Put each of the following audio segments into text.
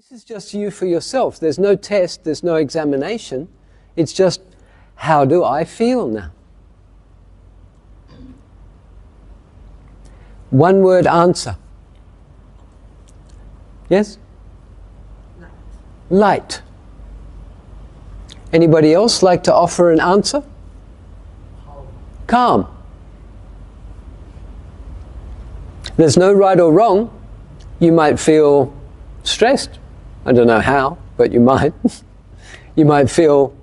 This is just you for yourself. There's no test, there's no examination. It's just, how do I feel now? One word answer. Yes? Light. Light. Anybody else like to offer an answer? Calm. Calm. There's no right or wrong. You might feel stressed. I don't know how, but you might. You might feel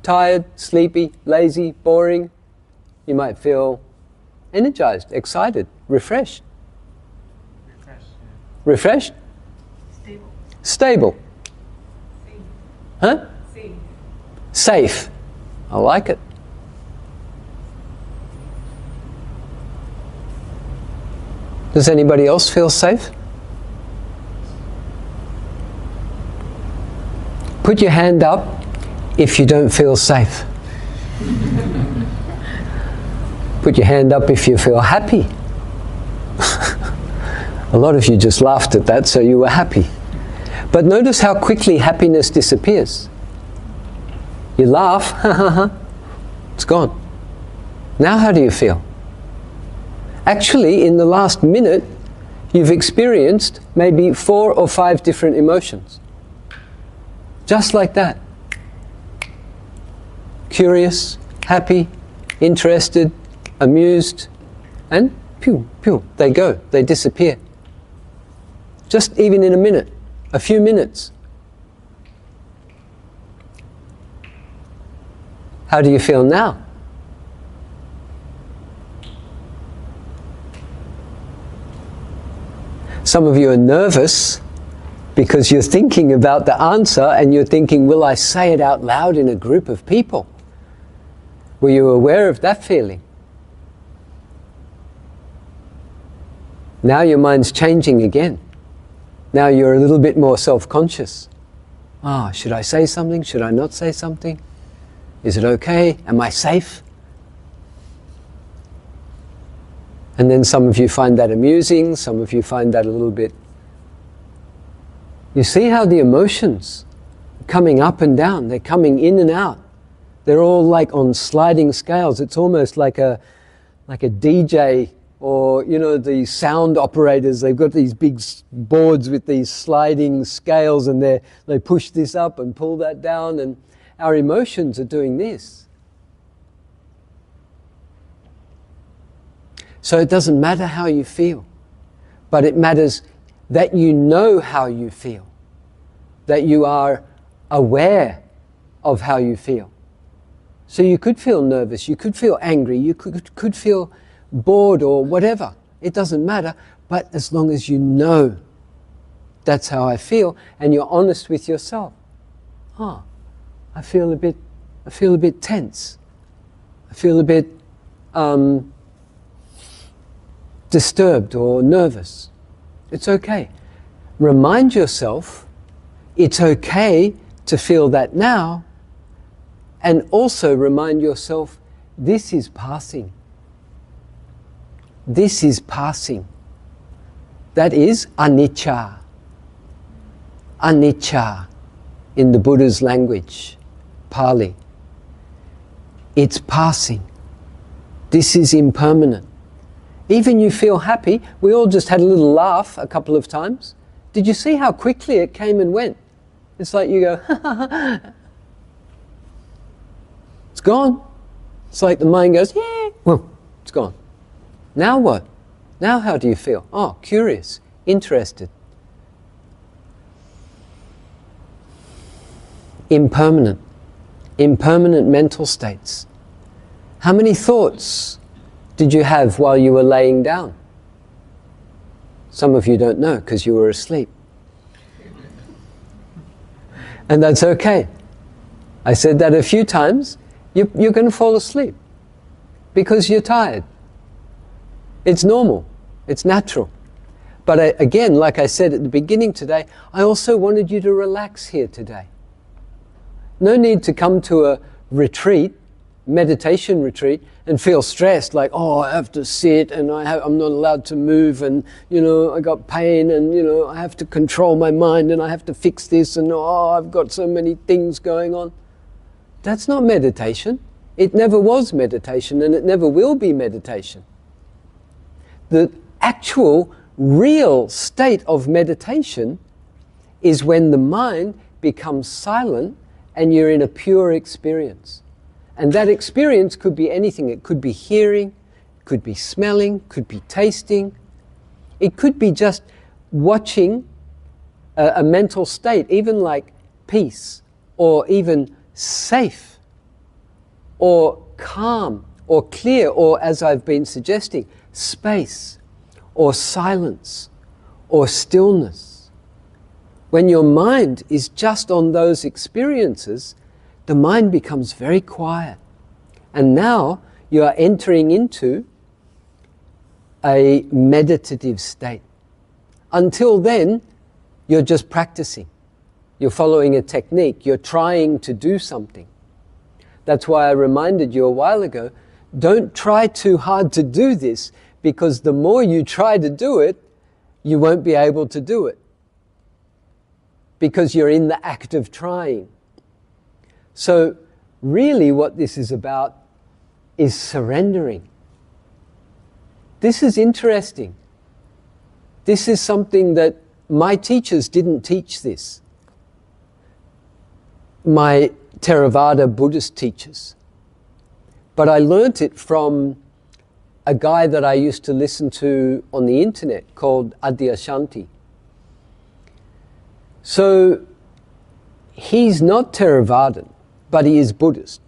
tired, sleepy, lazy, boring. You might feel energized, excited, refreshed. Refreshed. Refreshed? Stable. Stable. Safe. Huh? Safe. Safe. I like it. Does anybody else feel safe? Put your hand up if you don't feel safe. Put your hand up if you feel happy. A lot of you just laughed at that, so you were happy. But notice how quickly happiness disappears. You laugh, it's gone. Now how do you feel? Actually, in the last minute, you've experienced maybe 4 or 5 different emotions. Just like that. Curious, happy, interested, amused, and pew, pew, they go, they disappear. Just even in a minute, a few minutes. How do you feel now? Some of you are nervous because you're thinking about the answer and you're thinking, will I say it out loud in a group of people? Were you aware of that feeling? Now your mind's changing again. Now you're a little bit more self-conscious. Ah, should I say something? Should I not say something? Is it okay? Am I safe? And then some of you find that amusing, some of you find that a little bit. You see how the emotions are coming up and down, they're coming in and out. They're all like on sliding scales. It's almost like a DJ, or you know, the sound operators, they've got these big boards with these sliding scales, and they push this up and pull that down, and our emotions are doing this. So it doesn't matter how you feel, but it matters that you know how you feel, that you are aware of how you feel. So you could feel nervous, you could feel angry, you could feel bored or whatever. It doesn't matter, but as long as you know that's how I feel, and you're honest with yourself. I feel a bit tense. I feel a bit disturbed or nervous. It's okay. Remind yourself it's okay to feel that now, and also remind yourself this is passing. This is passing. That is anicca. Anicca in the Buddha's language, Pali. It's passing. This is impermanent. Even you feel happy, we all just had a little laugh a couple of times. Did you see how quickly it came and went? It's like you go, it's gone. It's like the mind goes, yeah, well, it's gone. Now what? Now how do you feel? Oh, curious, interested. Impermanent. Impermanent mental states. How many thoughts did you have while you were laying down? Some of you don't know because you were asleep. And that's okay. I said that a few times. You're going to fall asleep because you're tired. It's normal. It's natural. But again, like I said at the beginning today, I also wanted you to relax here today. No need to come to a retreat meditation retreat and feel stressed, like, oh, I have to sit and I'm not allowed to move, and I got pain, and I have to control my mind, and I have to fix this, and oh, I've got so many things going on. That's not meditation. It never was meditation, and it never will be meditation. The actual, real state of meditation is when the mind becomes silent and you're in a pure experience. And that experience could be anything. It could be hearing, could be smelling, could be tasting. It could be just watching a mental state, even like peace, or even safe, or calm, or clear, or, as I've been suggesting, space, or silence, or stillness. When your mind is just on those experiences, the mind becomes very quiet. And now you are entering into a meditative state. Until then, you're just practicing. You're following a technique. You're trying to do something. That's why I reminded you a while ago, don't try too hard to do this, because the more you try to do it, you won't be able to do it. Because you're in the act of trying. So really what this is about is surrendering. This is interesting. This is something that my teachers didn't teach this. My Theravada Buddhist teachers. But I learnt it from a guy that I used to listen to on the internet called Adyashanti. So he's not Theravadan, but he is Buddhist.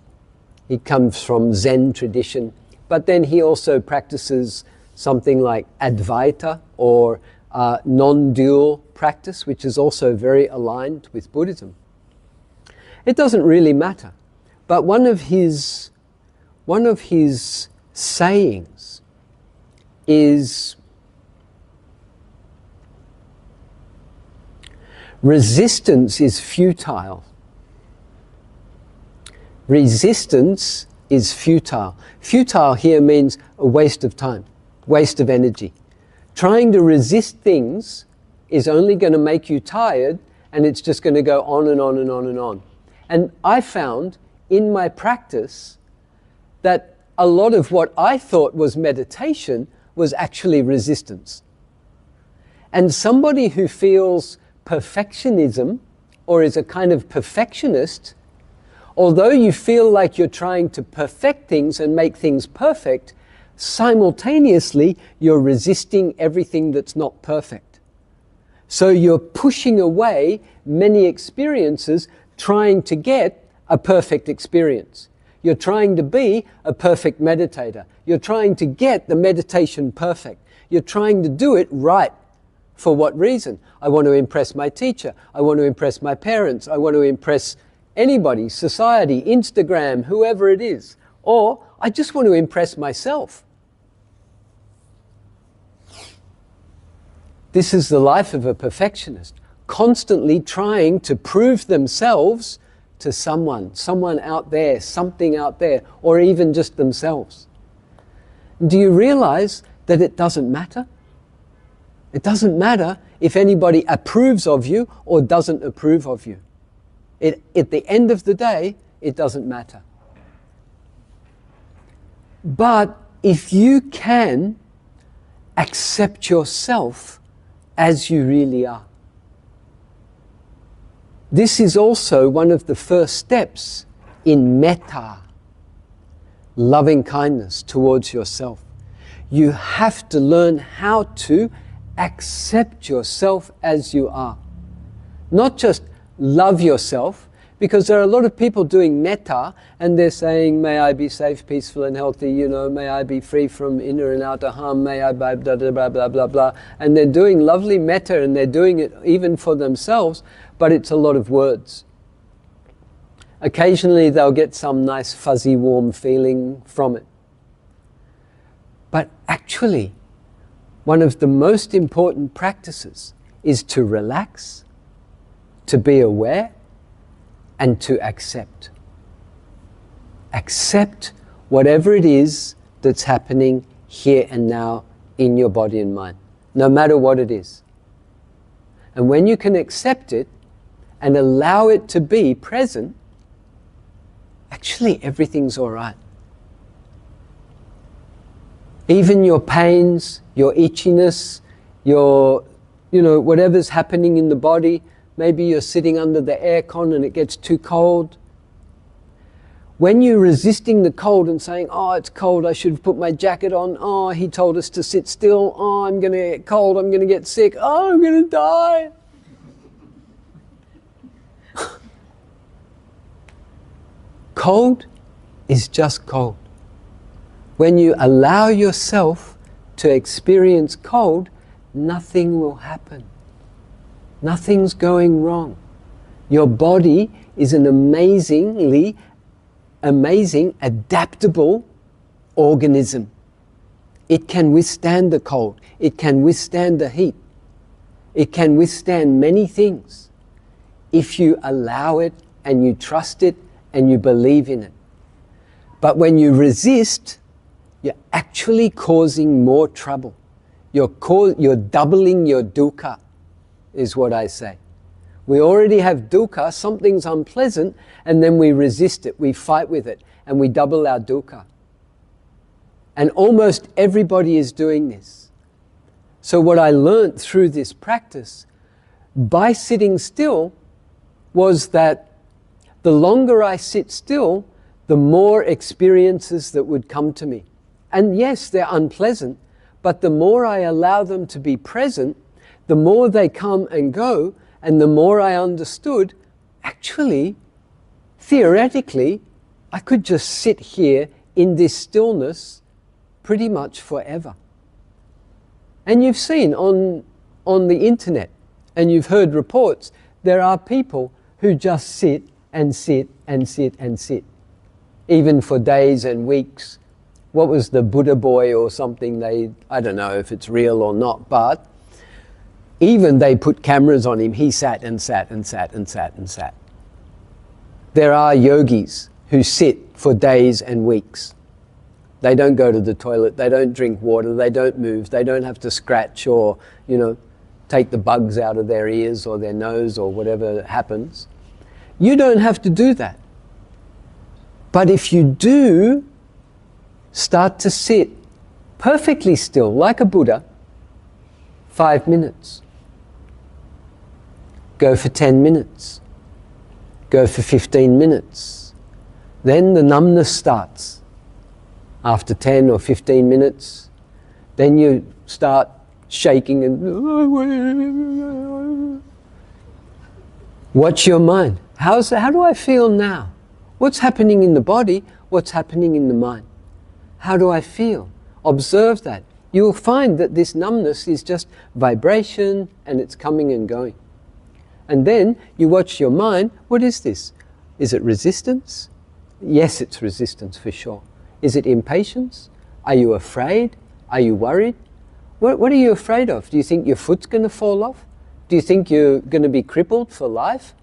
He comes from Zen tradition, but then he also practices something like Advaita, or non-dual practice, which is also very aligned with Buddhism. It doesn't really matter, but one of his sayings is, resistance is futile. Resistance is futile. Futile here means a waste of time, waste of energy. Trying to resist things is only going to make you tired, and it's just going to go on and on and on and on. And I found in my practice that a lot of what I thought was meditation was actually resistance. And somebody who feels perfectionism, or is a kind of perfectionist, although you feel like you're trying to perfect things and make things perfect, simultaneously you're resisting everything that's not perfect. So you're pushing away many experiences, trying to get a perfect experience. You're trying to be a perfect meditator. You're trying to get the meditation perfect. You're trying to do it right. For what reason? I want to impress my teacher. I want to impress my parents. I want to impress anybody, society, Instagram, whoever it is. Or I just want to impress myself. This is the life of a perfectionist, constantly trying to prove themselves to someone out there, something out there, or even just themselves. Do you realize that it doesn't matter? It doesn't matter if anybody approves of you or doesn't approve of you. At the end of the day, it doesn't matter. But if you can accept yourself as you really are, this is also one of the first steps in metta, loving kindness towards yourself. You have to learn how to accept yourself as you are. Not just love yourself, because there are a lot of people doing metta and they're saying, may I be safe, peaceful and healthy, may I be free from inner and outer harm, may I blah, blah, blah, blah, blah, blah, blah. And they're doing lovely metta and they're doing it even for themselves, but it's a lot of words. Occasionally they'll get some nice fuzzy warm feeling from it. But actually, one of the most important practices is to relax, to be aware, and to accept. Accept whatever it is that's happening here and now in your body and mind, no matter what it is. And when you can accept it and allow it to be present, actually everything's all right. Even your pains, your itchiness, your, whatever's happening in the body, maybe you're sitting under the aircon and it gets too cold. When you're resisting the cold and saying, oh, it's cold, I should have put my jacket on, oh, he told us to sit still, oh, I'm going to get cold, I'm going to get sick, oh, I'm going to die. Cold is just cold. When you allow yourself to experience cold, nothing will happen. Nothing's going wrong. Your body is an amazing, adaptable organism. It can withstand the cold. It can withstand the heat. It can withstand many things if you allow it and you trust it and you believe in it. But when you resist, you're actually causing more trouble. You're doubling your dukkha, is what I say. We already have dukkha, something's unpleasant, and then we resist it, we fight with it, and we double our dukkha. And almost everybody is doing this. So what I learnt through this practice, by sitting still, was that the longer I sit still, the more experiences that would come to me. And yes, they're unpleasant, but the more I allow them to be present, the more they come and go, and the more I understood, actually, theoretically, I could just sit here in this stillness pretty much forever. And you've seen on the internet, and you've heard reports, there are people who just sit and sit and sit and sit, even for days and weeks. What was the Buddha boy or something? I don't know if it's real or not, but even they put cameras on him. He sat and sat and sat and sat and sat. There are yogis who sit for days and weeks. They don't go to the toilet, they don't drink water, they don't move, they don't have to scratch or, take the bugs out of their ears or their nose or whatever happens. You don't have to do that. But if you do start to sit perfectly still, like a Buddha, 5 minutes. Go for 10 minutes. Go for 15 minutes. Then the numbness starts. After 10 or 15 minutes, then you start shaking and watch your mind. How do I feel now? What's happening in the body? What's happening in the mind? How do I feel? Observe that. You will find that this numbness is just vibration and it's coming and going. And then you watch your mind. What is this? Is it resistance? Yes, it's resistance for sure. Is it impatience? Are you afraid? Are you worried? What are you afraid of? Do you think your foot's going to fall off? Do you think you're going to be crippled for life?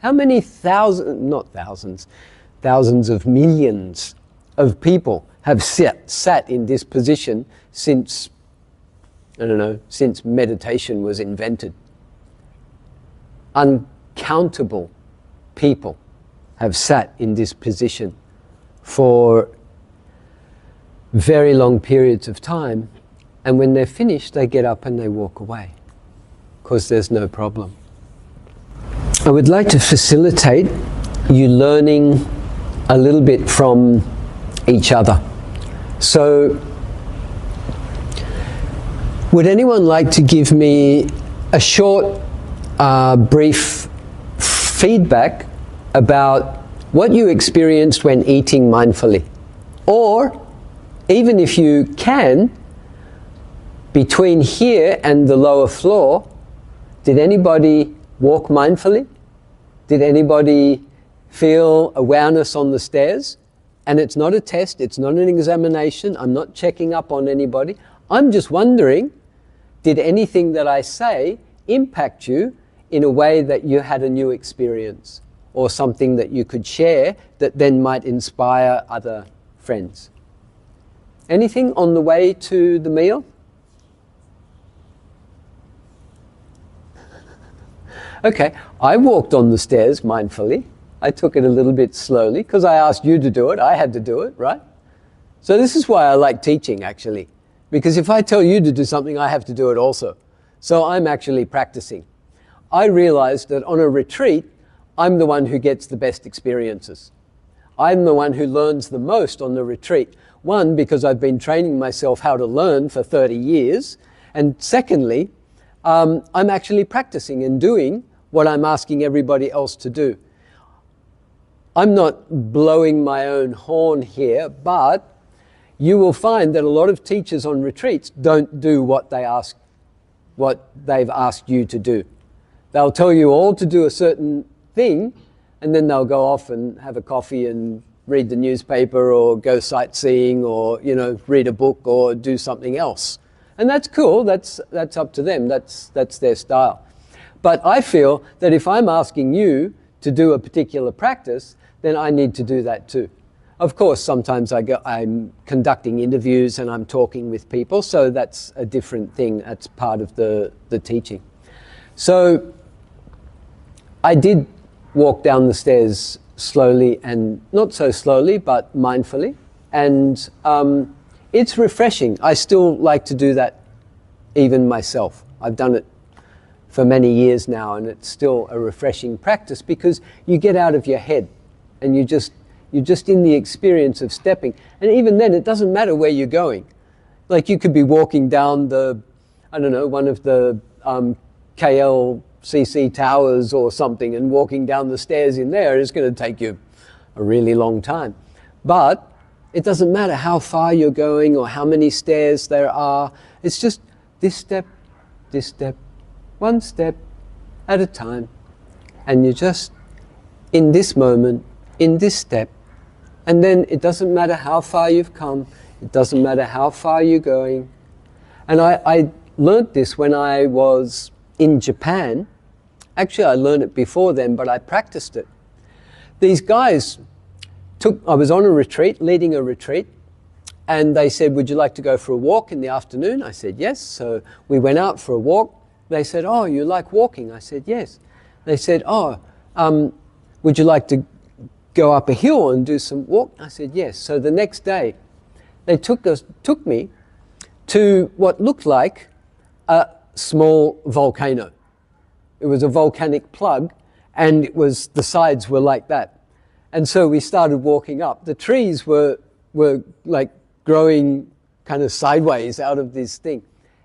How many thousands of millions of people have sat in this position since, since meditation was invented? Uncountable people have sat in this position for very long periods of time, and when they're finished, they get up and they walk away, because there's no problem. I would like to facilitate you learning a little bit from each other. So, would anyone like to give me a short, brief feedback about what you experienced when eating mindfully? Or, even if you can, between here and the lower floor, did anybody walk mindfully? Did anybody feel awareness on the stairs? And it's not a test, it's not an examination, I'm not checking up on anybody. I'm just wondering, did anything that I say impact you in a way that you had a new experience, or something that you could share that then might inspire other friends? Anything on the way to the meal? Okay, I walked on the stairs mindfully. I took it a little bit slowly because I asked you to do it. I had to do it, right? So this is why I like teaching, actually. Because if I tell you to do something, I have to do it also. So I'm actually practicing. I realized that on a retreat, I'm the one who gets the best experiences. I'm the one who learns the most on the retreat. One, because I've been training myself how to learn for 30 years. And secondly, I'm actually practicing and doing what I'm asking everybody else to do. I'm not blowing my own horn here, but you will find that a lot of teachers on retreats don't do what they've asked you to do. They'll tell you all to do a certain thing, and then they'll go off and have a coffee and read the newspaper or go sightseeing or, read a book or do something else. And that's cool, that's up to them, that's their style. But I feel that if I'm asking you to do a particular practice, then I need to do that too. Of course, sometimes I'm conducting interviews and I'm talking with people, so that's a different thing, that's part of the teaching. So I did walk down the stairs slowly, and not so slowly, but mindfully. And it's refreshing. I still like to do that even myself. I've done it for many years now, and it's still a refreshing practice because you get out of your head and you're just in the experience of stepping. And even then, it doesn't matter where you're going. Like you could be walking down one of the KLCC towers or something, and walking down the stairs in there is going to take you a really long time. But it doesn't matter how far you're going or how many stairs there are. It's just this step, one step at a time. And you're just in this moment, in this step. And then it doesn't matter how far you've come. It doesn't matter how far you're going. And I learned this when I was in Japan. Actually, I learned it before then, but I practiced it. These guys I was on a retreat, leading a retreat, and they said, would you like to go for a walk in the afternoon? I said, yes. So we went out for a walk. They said, oh, you like walking? I said, yes. They said, would you like to go up a hill and do some walk? I said, yes. So the next day, they took me to what looked like a small volcano. It was a volcanic plug, and the sides were like that. And so we started walking up. The trees were like growing kind of sideways out of this thing.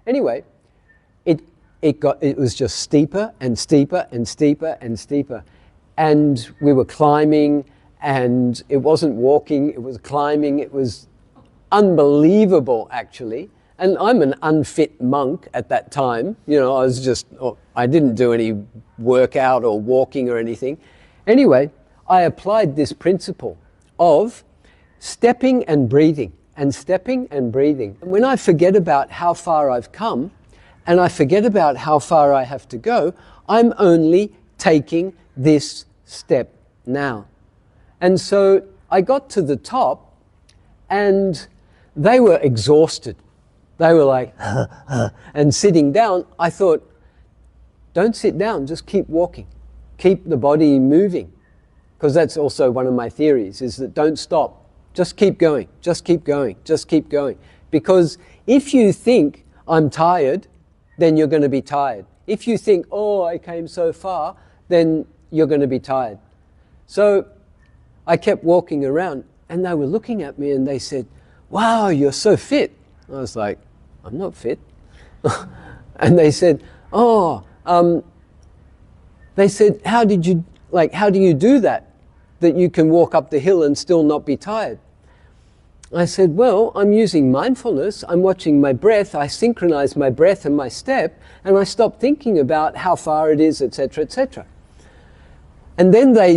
Anyway, it was just steeper and steeper and steeper and steeper. And we were climbing, and it wasn't walking, it was climbing. It was unbelievable, actually. And I'm an unfit monk at that time. I didn't do any workout or walking or anything. Anyway, I applied this principle of stepping and breathing, and stepping and breathing. When I forget about how far I've come, and I forget about how far I have to go, I'm only taking this step now. And so I got to the top, and they were exhausted. They were like, and sitting down. I thought, don't sit down, just keep walking. Keep the body moving. Because that's also one of my theories, is that don't stop. Just keep going, just keep going, just keep going. Because if you think, I'm tired, then you're going to be tired. If you think, oh, I came so far, then you're going to be tired. So I kept walking around, and they were looking at me, and they said, wow, you're so fit. I was like, I'm not fit. And they said, how do you do that you can walk up the hill and still not be tired? I said, well, I'm using mindfulness. I'm watching my breath. I synchronize my breath and my step, and I stop thinking about how far it is, etc., etc. And then they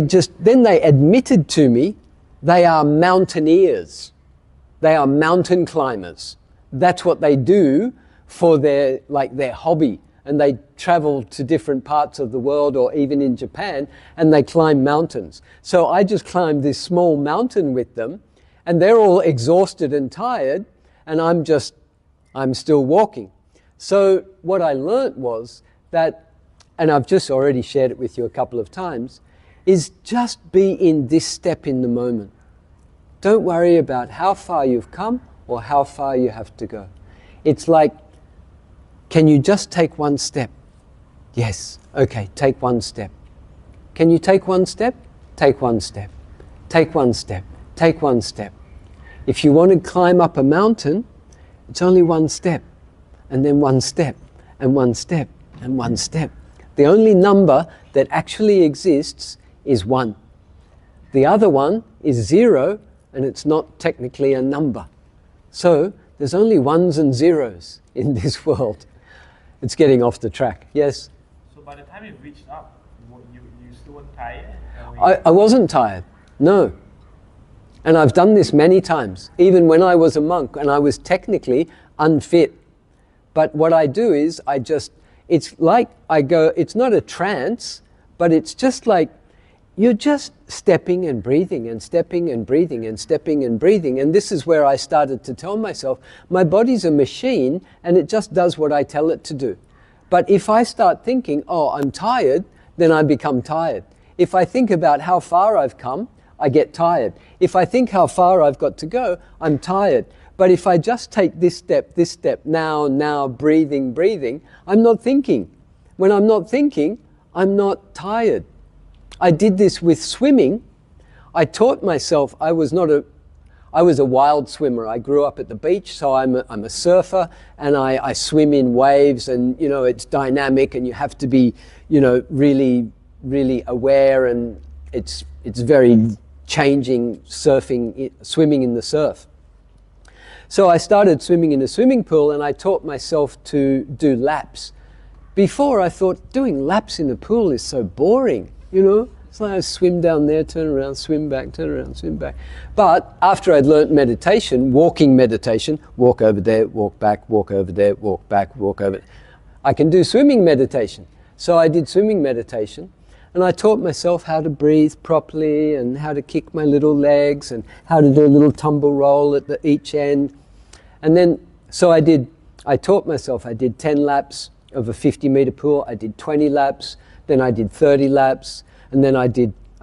admitted to me they are mountaineers. They are mountain climbers. That's what they do for their hobby. And they travel to different parts of the world, or even in Japan, and they climb mountains. So I just climbed this small mountain with them, And they're all exhausted and tired, and I'm still walking. So what I learnt was that, and I've just already shared it with you a couple of times, is just be in this step in the moment. Don't worry about how far you've come or how far you have to go. It's like, can you just take one step? Yes, okay, take one step. Can you take one step? Take one step. Take one step. Take one step. If you want to climb up a mountain, it's only one step, and then one step, and one step, and one step. The only number that actually exists is 1. The other one is 0, and it's not technically a number. So there's only ones and zeros in this world. It's getting off the track. Yes? So by the time you reached up, you still weren't tired? I wasn't tired, no. And I've done this many times, even when I was a monk, and I was technically unfit. But what I do is it's like it's not a trance, but it's just like you're just stepping and breathing and stepping and breathing and stepping and breathing. And this is where I started to tell myself, my body's a machine and it just does what I tell it to do. But if I start thinking, oh, I'm tired, then I become tired. If I think about how far I've come, I get tired. If I think how far I've got to go, I'm tired. But if I just take this step, now, breathing, I'm not thinking. When I'm not thinking, I'm not tired. I did this with swimming. I taught myself, I was a wild swimmer. I grew up at the beach, so I'm a surfer, and I swim in waves, and it's dynamic, and you have to be really, really aware, and it's very changing swimming in the surf. So I started swimming in a swimming pool, and I taught myself to do laps. Before, I thought doing laps in the pool is so boring, It's like I swim down there, turn around, swim back, turn around, swim back. But after I'd learnt meditation, walking meditation, walk over there, walk back, walk over there, walk back, walk over, I can do swimming meditation. So I did swimming meditation, and I taught myself how to breathe properly and how to kick my little legs and how to do a little tumble roll at each end. And then, so I taught myself, I did 10 laps of a 50-meter pool, I did 20 laps, then I did 30 laps, and then I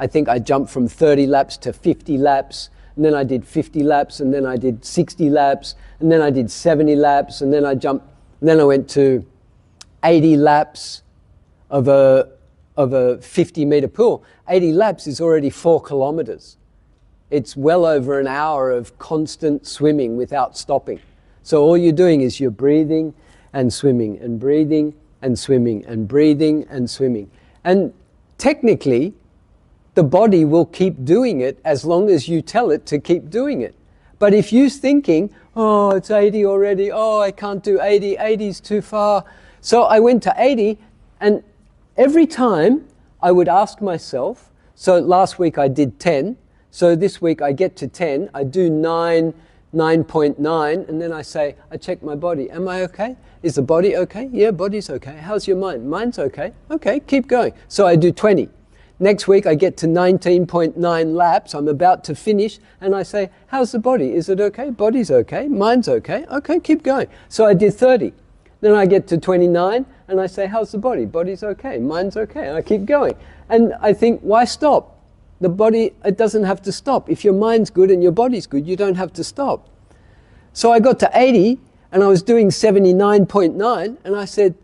think I jumped from 30 laps to 50 laps, and then I did 50 laps, and then I did 60 laps, and then I did 70 laps, and then I went to 80 laps of a 50-meter pool. 80 laps is already 4 kilometers. It's well over an hour of constant swimming without stopping. So all you're doing is you're breathing and swimming and breathing and swimming and breathing and swimming. And technically, the body will keep doing it as long as you tell it to keep doing it. But if you're thinking, oh, it's 80 already, oh, I can't do 80, 80's too far. So I went to 80, and every time I would ask myself, so last week I did 10, so this week I get to 10, I do 9.9, and then I check my body. Am I okay? Is the body okay? Yeah, body's okay. How's your mind? Mind's okay. Okay, keep going. So I do 20. Next week I get to 19.9 laps. I'm about to finish, and I say, how's the body? Is it okay? Body's okay. Mind's okay. Okay, keep going. So I did 30. Then I get to 29, and I say, how's the body? Body's okay. Mind's okay. And I keep going. And I think, why stop? The body, it doesn't have to stop. If your mind's good and your body's good, you don't have to stop. So I got to 80, and I was doing 79.9, and I said,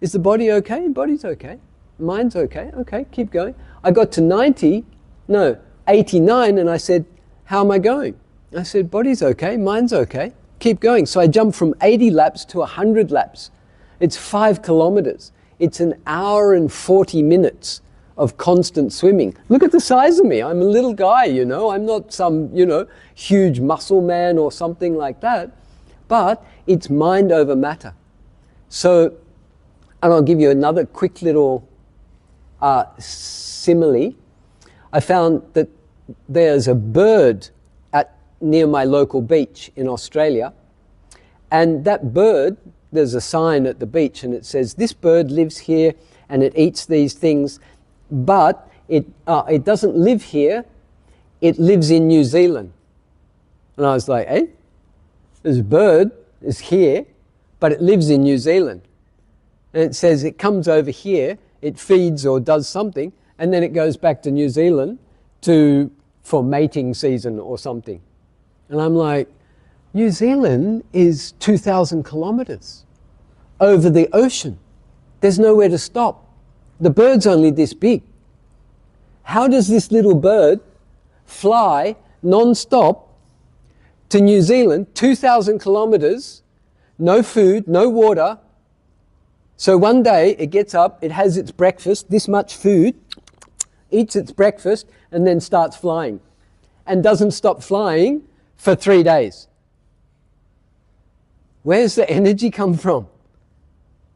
is the body okay? Body's okay. Mind's okay. Okay, keep going. I got to 89, and I said, how am I going? I said, body's okay. Mind's okay. Keep going. So I jumped from 80 laps to 100 laps. It's 5 kilometers. It's an hour and 40 minutes of constant swimming. Look at the size of me. I'm a little guy, I'm not some, huge muscle man or something like that. But it's mind over matter. So, and I'll give you another quick little simile. I found that there's a bird near my local beach in Australia, and that bird, there's a sign at the beach, and it says, this bird lives here and it eats these things, but it doesn't live here, it lives in New Zealand. And I was like, hey, this bird is here, but it lives in New Zealand. And it says it comes over here, it feeds or does something, and then it goes back to New Zealand for mating season or something. And I'm like, New Zealand is 2,000 kilometers over the ocean. There's nowhere to stop. The bird's only this big. How does this little bird fly non-stop to New Zealand, 2,000 kilometers, no food, no water? So one day it gets up, it has its breakfast, this much food, eats its breakfast, and then starts flying. And doesn't stop flying for 3 days. Where's the energy come from?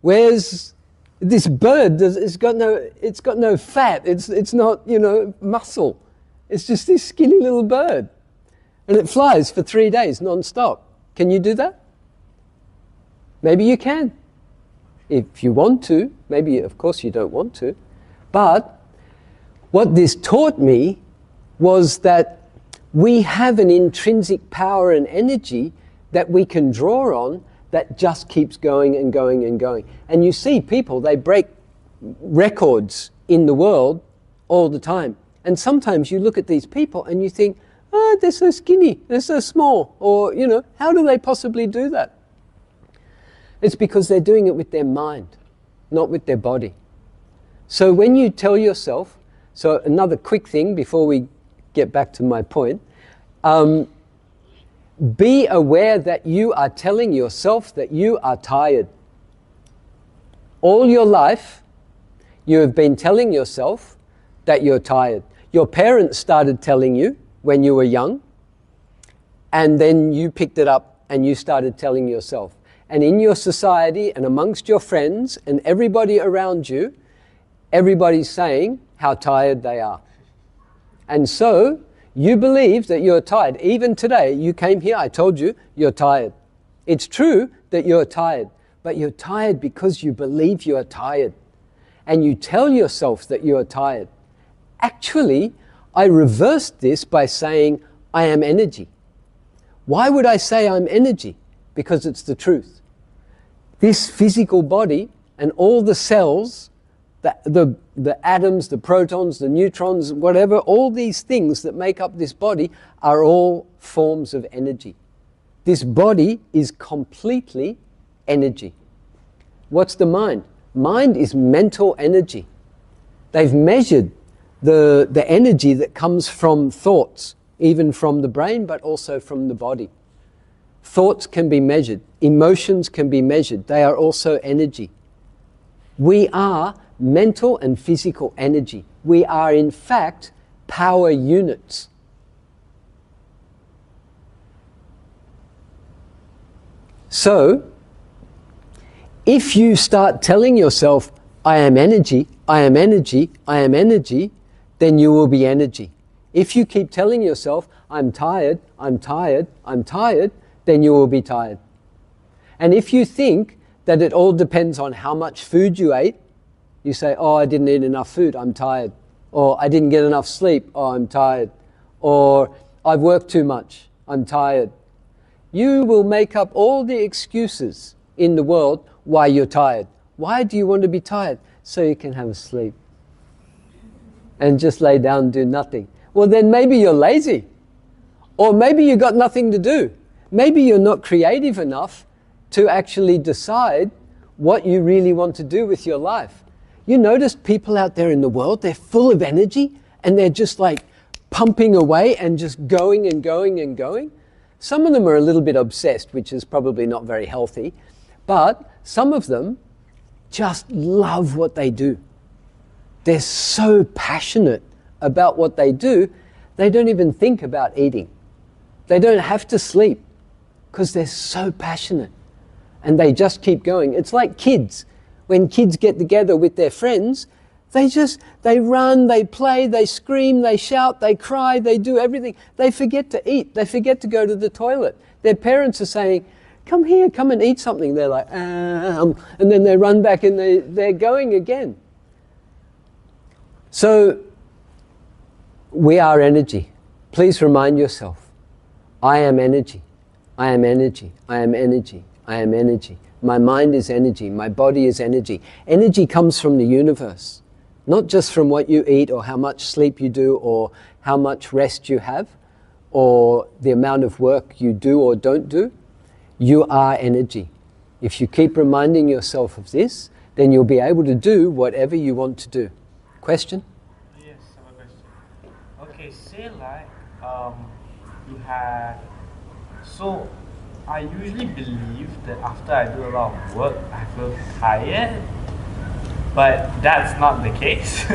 Where's this bird? It's got no fat. It's not, muscle. It's just this skinny little bird. And it flies for 3 days non-stop. Can you do that? Maybe you can. If you want to. Maybe, of course, you don't want to. But what this taught me was that we have an intrinsic power and energy that we can draw on that just keeps going and going and going. And you see people, they break records in the world all the time. And sometimes you look at these people and you think, oh, they're so skinny, they're so small, or, how do they possibly do that? It's because they're doing it with their mind, not with their body. So when you tell yourself, so another quick thing before we get back to my point, be aware that you are telling yourself that you are tired. All your life, you have been telling yourself that you're tired. Your parents started telling you when you were young, and then you picked it up and you started telling yourself. And in your society and amongst your friends and everybody around you, everybody's saying how tired they are. And so you believe that you're tired. Even today, you came here, I told you, you're tired. It's true that you're tired, but you're tired because you believe you are tired. And you tell yourself that you are tired. Actually, I reversed this by saying, I am energy. Why would I say I'm energy? Because it's the truth. This physical body and all the cells, the atoms, the protons, the neutrons, whatever, all these things that make up this body are all forms of energy. This body is completely energy. What's the mind? Mind is mental energy. They've measured the energy that comes from thoughts, even from the brain, but also from the body. Thoughts can be measured. Emotions can be measured. They are also energy. We are mental and physical energy. We are, in fact, power units. So, if you start telling yourself, I am energy, I am energy, I am energy, then you will be energy. If you keep telling yourself, I'm tired, I'm tired, I'm tired, then you will be tired. And if you think that it all depends on how much food you ate, you say, oh, I didn't eat enough food, I'm tired. Or I didn't get enough sleep, oh, I'm tired. Or I've worked too much, I'm tired. You will make up all the excuses in the world why you're tired. Why do you want to be tired? So you can have a sleep. And just lay down and do nothing. Well, then maybe you're lazy. Or maybe you've got nothing to do. Maybe you're not creative enough to actually decide what you really want to do with your life. You notice people out there in the world, they're full of energy and they're just like pumping away and just going and going and going. Some of them are a little bit obsessed, which is probably not very healthy, but some of them just love what they do. They're so passionate about what they do, they don't even think about eating. They don't have to sleep because they're so passionate and they just keep going. It's like kids. When kids get together with their friends, they run, they play, they scream, they shout, they cry, they do everything. They forget to eat. They forget to go to the toilet. Their parents are saying, come here, come and eat something. They're like, and then they run back and they're going again. So, we are energy. Please remind yourself, I am energy. I am energy. I am energy. I am energy. My mind is energy. My body is energy. Energy comes from the universe, not just from what you eat or how much sleep you do or how much rest you have or the amount of work you do or don't do. You are energy. If you keep reminding yourself of this, then you'll be able to do whatever you want to do. Question? Yes, I have a question. Okay, say like you had. So I usually believe that after I do a lot of work, I feel tired, but that's not the case.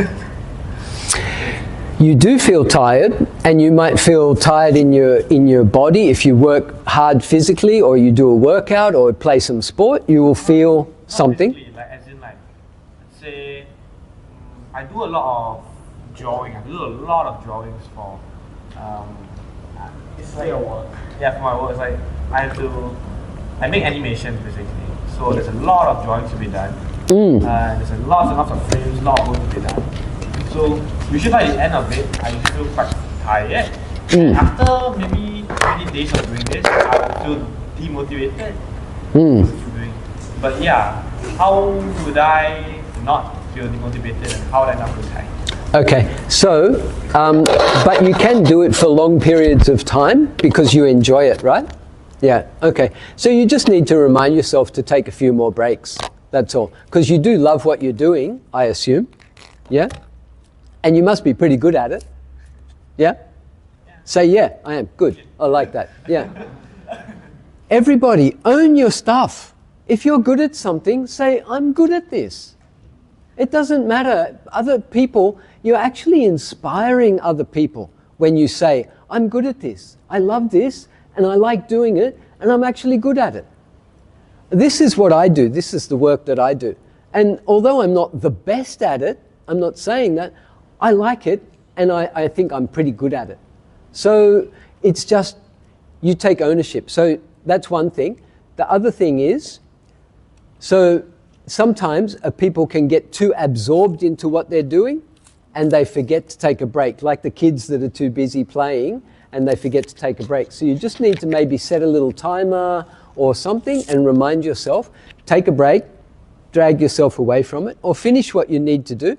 You do feel tired, and you might feel tired in your body. If you work hard physically, or you do a workout, or play some sport, you will feel something. Like, as in, like, let's say, I do a lot of drawing. I do a lot of drawings for. It's like your work. Yeah, for my work. It's like I make animations basically. So there's a lot of drawings to be done. There's a lots and lots of frames, lot of work to be done. So usually by the end of it, I feel quite tired. After maybe 20 days of doing this, I will feel demotivated. But yeah, how would I not feel demotivated and how would I not feel tired? Okay, so, but you can do it for long periods of time because you enjoy it, right? Yeah, okay. So you just need to remind yourself to take a few more breaks, that's all. Because you do love what you're doing, I assume. Yeah? And you must be pretty good at it. Yeah? Say, yeah, I am. Good. I like that. Yeah. Everybody, own your stuff. If you're good at something, say, I'm good at this. It doesn't matter. Other people, you're actually inspiring other people when you say, I'm good at this. I love this, and I like doing it, and I'm actually good at it. This is what I do. This is the work that I do. And although I'm not the best at it, I'm not saying that, I like it, and I think I'm pretty good at it. So it's just, you take ownership. So that's one thing. The other thing is, so sometimes people can get too absorbed into what they're doing, and they forget to take a break, like the kids that are too busy playing, and they forget to take a break. So you just need to maybe set a little timer or something and remind yourself, take a break, drag yourself away from it, or finish what you need to do.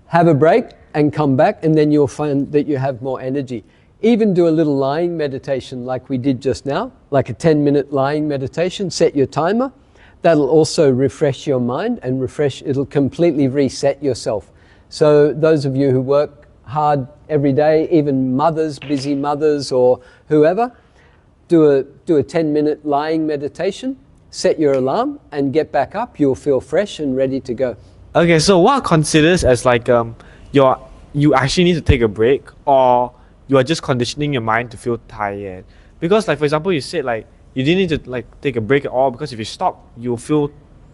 Have a break and come back, and then you'll find that you have more energy. Even do a little lying meditation like we did just now, like a 10-minute lying meditation. Set your timer. That'll also refresh your mind and it'll completely reset yourself. So those of you who work hard every day, even mothers, busy mothers or whoever, do a 10-minute lying meditation, set your alarm and get back up. You'll feel fresh and ready to go. Okay, so what considers as like you actually need to take a break, or you are just conditioning your mind to feel tired? Because like for example, you said like you didn't need to like take a break at all, because if you stop, you feel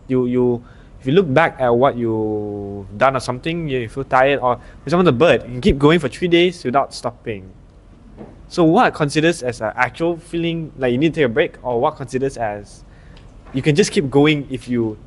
if you look back at what you've done or something, you feel tired. Or for example, the bird, you can keep going for 3 days without stopping. So what considers as an actual feeling like you need to take a break, or what considers as you can just keep going if you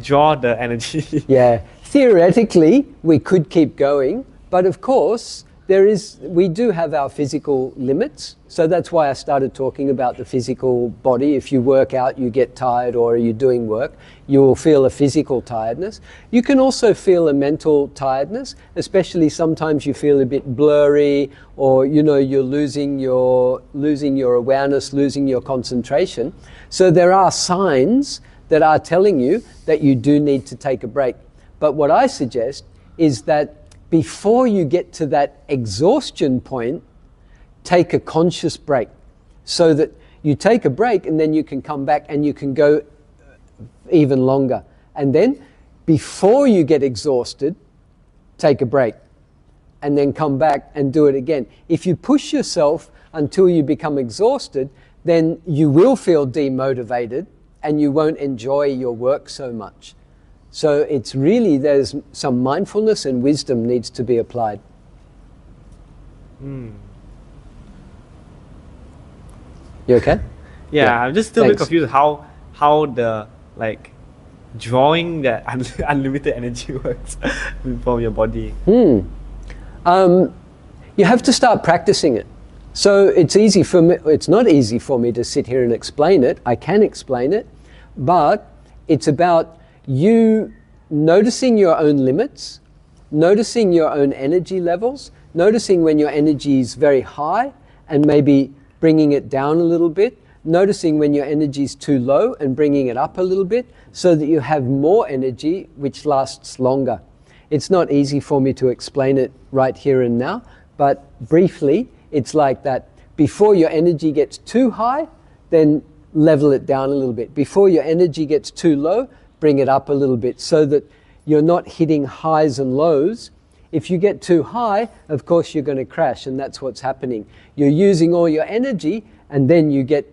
draw the energy? Yeah, theoretically we could keep going, but of course we do have our physical limits. So that's why I started talking about the physical body. If you work out, you get tired, or you're doing work, you will feel a physical tiredness. You can also feel a mental tiredness, especially sometimes you feel a bit blurry, or you're losing your awareness, losing your concentration. So there are signs that are telling you that you do need to take a break. But what I suggest is that before you get to that exhaustion point, take a conscious break, so that you take a break and then you can come back and you can go even longer. And then before you get exhausted, take a break and then come back and do it again. If you push yourself until you become exhausted, then you will feel demotivated and you won't enjoy your work so much. So it's really, there's some mindfulness and wisdom needs to be applied. You okay? Yeah, I'm just still a bit confused how the like drawing that unlimited energy works from your body. You have to start practicing it. So it's easy for me, it's not easy for me to sit here and explain it. I can explain it, but it's about you noticing your own limits, noticing your own energy levels, noticing when your energy is very high and maybe bringing it down a little bit, noticing when your energy is too low and bringing it up a little bit so that you have more energy which lasts longer. It's not easy for me to explain it right here and now, but briefly, it's like that. Before your energy gets too high, then level it down a little bit. Before your energy gets too low, bring it up a little bit so that you're not hitting highs and lows. If you get too high, of course you're going to crash, and that's what's happening. You're using all your energy, and then you get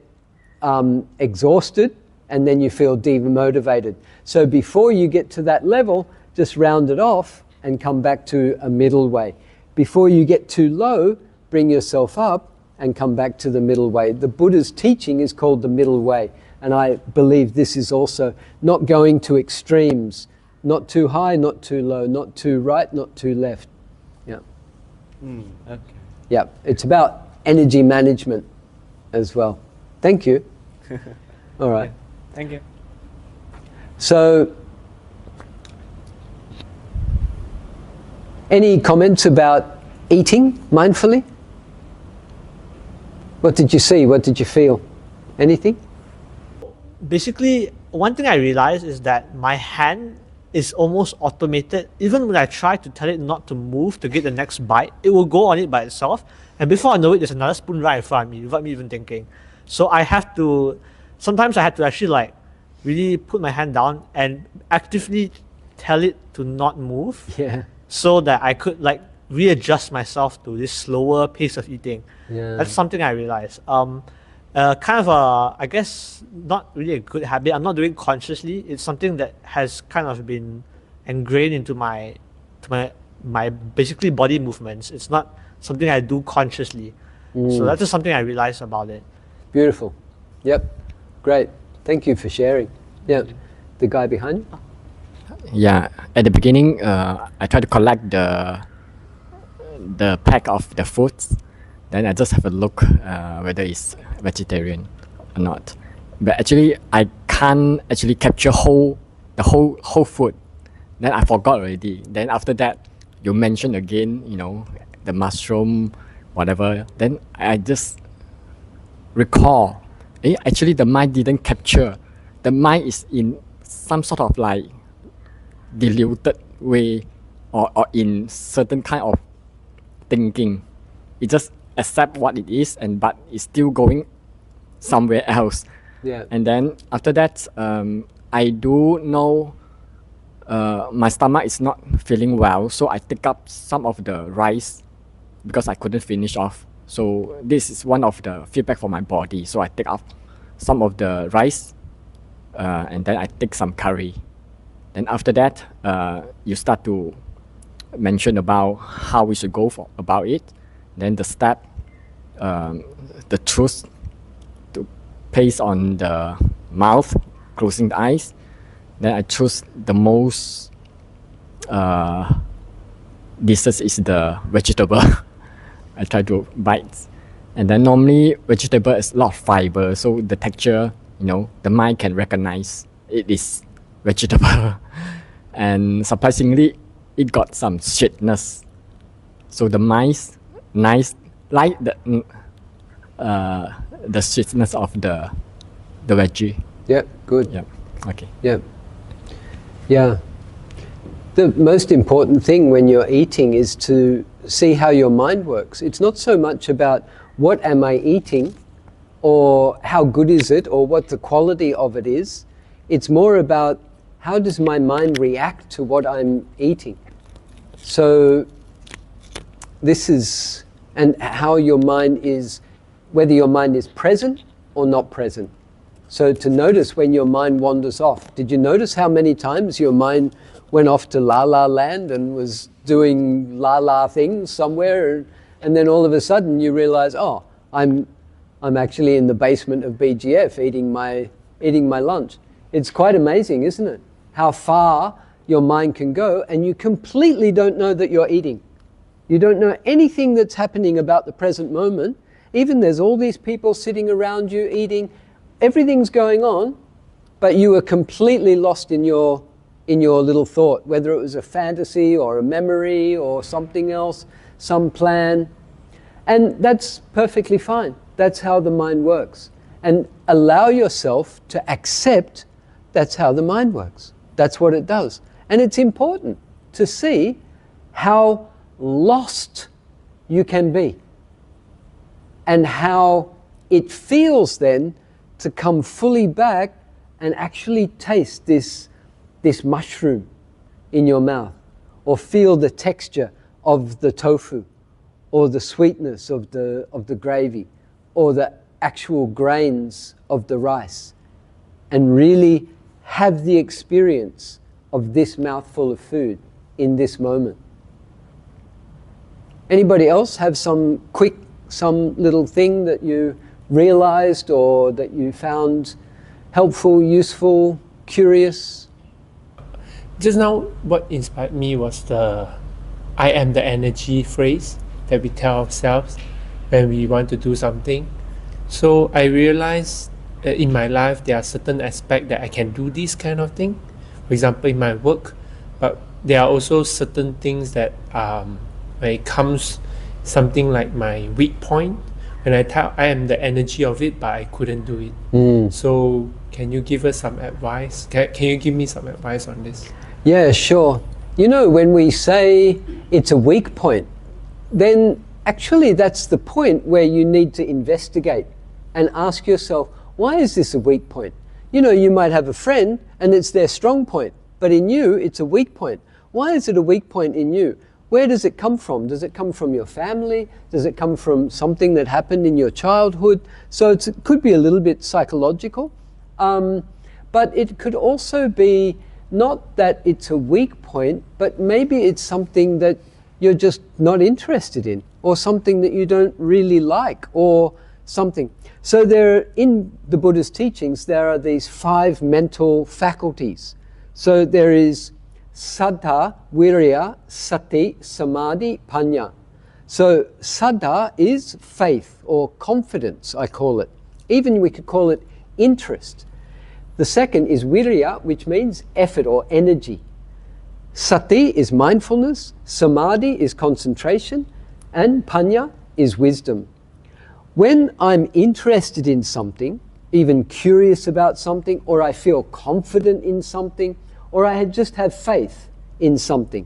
exhausted, and then you feel demotivated. So before you get to that level, just round it off and come back to a middle way. Before you get too low, bring yourself up and come back to the middle way. The Buddha's teaching is called the middle way, and I believe this is also not going to extremes, not too high, not too low, not too right, not too left. Yeah. Okay. Yeah, it's about energy management as well. Thank you. All right. Thank you. So, any comments about eating mindfully? What did you see? What did you feel? Anything? Basically, one thing I realized is that my hand is almost automated. Even when I try to tell it not to move to get the next bite, it will go on it by itself. And before I know it, there's another spoon right in front of me without me even thinking. So I have to, sometimes I had to actually like really put my hand down and actively tell it to not move. Yeah. So that I could like readjust myself to this slower pace of eating. Yeah. That's something I realized. Kind of a, I guess, not really a good habit. I'm not doing it consciously. It's something that has kind of been ingrained into my basically body movements. It's not something I do consciously. So that's just something I realized about it. Beautiful. Yep. Great. Thank you for sharing. Yeah. The guy behind you? Yeah, at the beginning, I try to collect the pack of the foods. Then I just have a look whether it's vegetarian or not. But actually, I can't actually capture the whole food. Then I forgot already. Then after that, you mentioned again, you know, the mushroom, whatever. Then I just recall. Actually, the mind didn't capture. The mind is in some sort of like diluted way or in certain kind of thinking. It just accept what it is, but it's still going somewhere else. Yeah. And then after that, I do know my stomach is not feeling well, so I take up some of the rice because I couldn't finish off. So this is one of the feedback for my body. So I take up some of the rice and then I take some curry. Then after that, you start to mention about how we should go about it. Then the step, the truth to paste on the mouth, closing the eyes. Then I choose the most dishes is the vegetable. I try to bite. And then normally vegetable is a lot of fiber, so the texture, you know, the mind can recognize it is vegetable. And surprisingly, it got some sweetness. So the mice nice like the sweetness of the veggie. Yep, good. Yep. Okay. Yep. Yeah. The most important thing when you're eating is to see how your mind works. It's not so much about what am I eating or how good is it or what the quality of it is. It's more about how does my mind react to what I'm eating. So this is, and how your mind is, whether your mind is present or not present. So to notice when your mind wanders off. Did you notice how many times your mind went off to La La Land and was doing La La things somewhere, and then all of a sudden you realize, oh, I'm actually in the basement of BGF eating my lunch. It's quite amazing, isn't it? How far your mind can go, and you completely don't know that you're eating. You don't know anything that's happening about the present moment, Even there's all these people sitting around you eating, everything's going on, but you are completely lost in your little thought, whether it was a fantasy or a memory or something else, some plan. And that's perfectly fine. That's how the mind works. And allow yourself to accept that's how the mind works. That's what it does. And it's important to see how lost you can be and how it feels then to come fully back and actually taste this mushroom in your mouth, or feel the texture of the tofu, or the sweetness of the gravy, or the actual grains of the rice, and really have the experience of this mouthful of food in this moment. Anybody else have some little thing that you realized or that you found helpful, useful, curious? Just now, what inspired me was the "I am the energy" phrase that we tell ourselves when we want to do something. So I realized that in my life there are certain aspects that I can do this kind of thing. For example, in my work, but there are also certain things that when it comes something like my weak point, when I tell I am the energy of it, but I couldn't do it. So can you give us some advice? Can you give me some advice on this? Yeah, sure. You know, when we say it's a weak point, then actually that's the point where you need to investigate and ask yourself, why is this a weak point? You know, you might have a friend and it's their strong point, but in you it's a weak point. Why is it a weak point in you? Where does it come from? Does it come from your family? Does it come from something that happened in your childhood? So it could be a little bit psychological, but it could also be not that it's a weak point, but maybe it's something that you're just not interested in, or something that you don't really like, or something. So in the Buddha's teachings, there are these 5 mental faculties. So there is Saddha, Virya, Sati, Samadhi, Panya. So Saddha is faith or confidence, I call it. Even we could call it interest. The second is Virya, which means effort or energy. Sati is mindfulness, Samadhi is concentration, and Panya is wisdom. When I'm interested in something, even curious about something, or I feel confident in something, or I just have faith in something,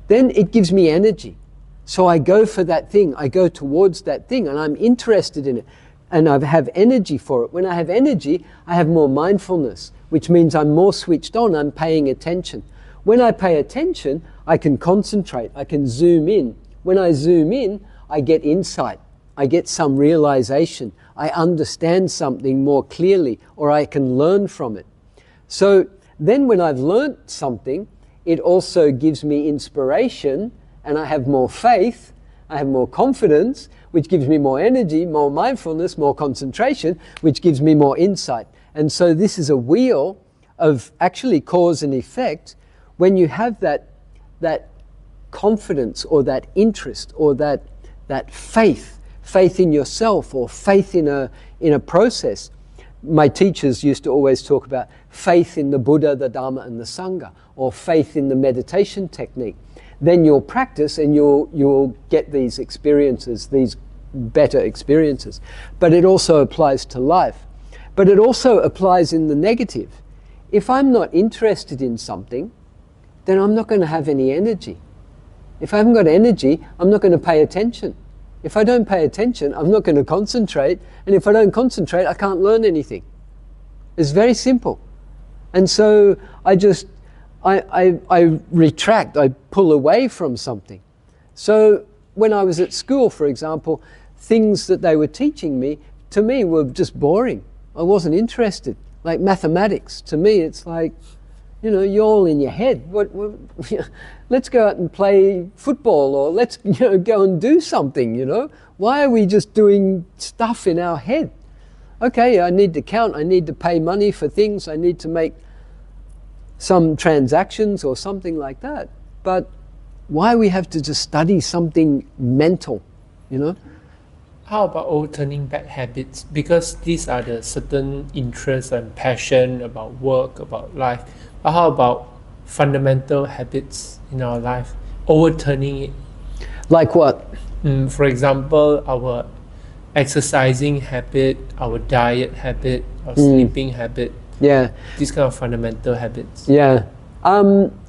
then it gives me energy. So I go for that thing, I go towards that thing, and I'm interested in it, and I have energy for it. When I have energy, I have more mindfulness, which means I'm more switched on, I'm paying attention. When I pay attention, I can concentrate, I can zoom in. When I zoom in, I get insight, I get some realization, I understand something more clearly, or I can learn from it. So then when I've learnt something, it also gives me inspiration, and I have more faith, I have more confidence, which gives me more energy, more mindfulness, more concentration, which gives me more insight. And so this is a wheel of actually cause and effect. When you have that confidence or that interest or that faith in yourself or faith in a process. My teachers used to always talk about faith in the Buddha, the Dharma and the Sangha, or faith in the meditation technique. Then you'll practice and you'll get these experiences, these better experiences. But it also applies to life. But it also applies in the negative. If I'm not interested in something, then I'm not going to have any energy. If I haven't got energy, I'm not going to pay attention. If I don't pay attention, I'm not going to concentrate. And if I don't concentrate, I can't learn anything. It's very simple. And so I retract, I pull away from something. So when I was at school, for example, things that they were teaching me, to me, were just boring. I wasn't interested. Like mathematics, to me, it's like, you know, you're all in your head. Let's go out and play football, or let's go and do something, you know. Why are we just doing stuff in our head? Okay, I need to count, I need to pay money for things, I need to make some transactions or something like that. But why we have to just study something mental, you know? how about overturning bad habits? Because these are the certain interests and passion about work, about life. But how about fundamental habits in our life? Overturning it. Like what? For example, our exercising habit, our diet habit, our sleeping habit, Yeah. these kind of fundamental habits. Yeah.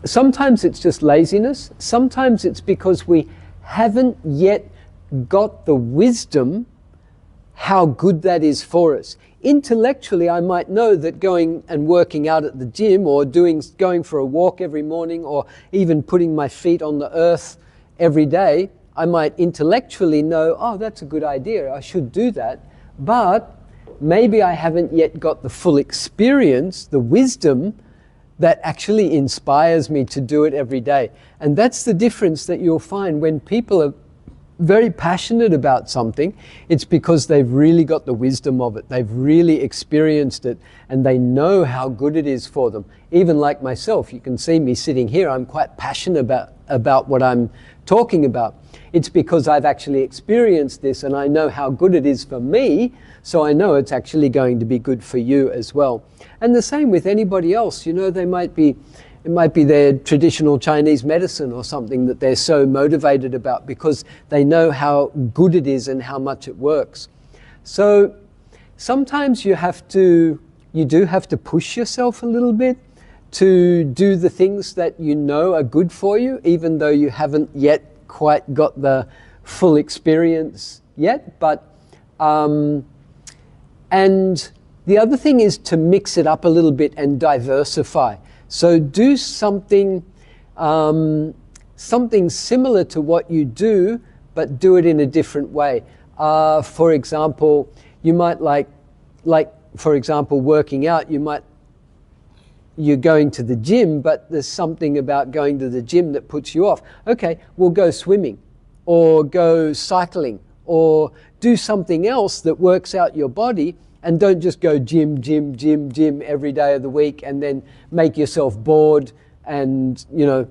Sometimes it's just laziness. Sometimes it's because we haven't yet got the wisdom how good that is for us. Intellectually, I might know that going and working out at the gym or going for a walk every morning or even putting my feet on the earth every day, I might intellectually know, oh, that's a good idea, I should do that. But maybe I haven't yet got the full experience, the wisdom that actually inspires me to do it every day. And that's the difference that you'll find when people are very passionate about something. It's because they've really got the wisdom of it. They've really experienced it and they know how good it is for them. Even like myself, you can see me sitting here, I'm quite passionate about what I'm talking about. It's because I've actually experienced this and I know how good it is for me, so I know it's actually going to be good for you as well. And the same with anybody else. You know, it might be their traditional Chinese medicine or something that they're so motivated about because they know how good it is and how much it works. So sometimes you do have to push yourself a little bit to do the things that you know are good for you, even though you haven't yet quite got the full experience yet. But and the other thing is to mix it up a little bit and diversify. So do something similar to what you do, but do it in a different way. For example, you might like for example, working out, you're going to the gym, but there's something about going to the gym that puts you off. Okay, well, go swimming or go cycling or do something else that works out your body, and don't just go gym every day of the week and then make yourself bored and, you know,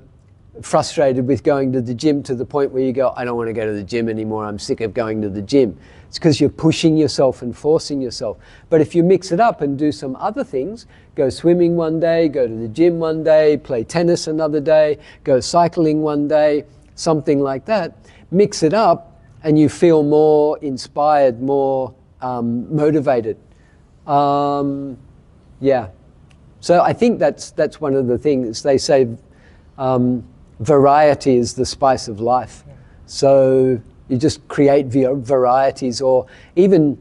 frustrated with going to the gym to the point where you go, I don't want to go to the gym anymore, I'm sick of going to the gym. It's because you're pushing yourself and forcing yourself. But if you mix it up and do some other things, go swimming one day, go to the gym one day, play tennis another day, go cycling one day, something like that, mix it up and you feel more inspired, more motivated. Yeah. So I think that's one of the things they say. Variety is the spice of life. So you just create varieties, or even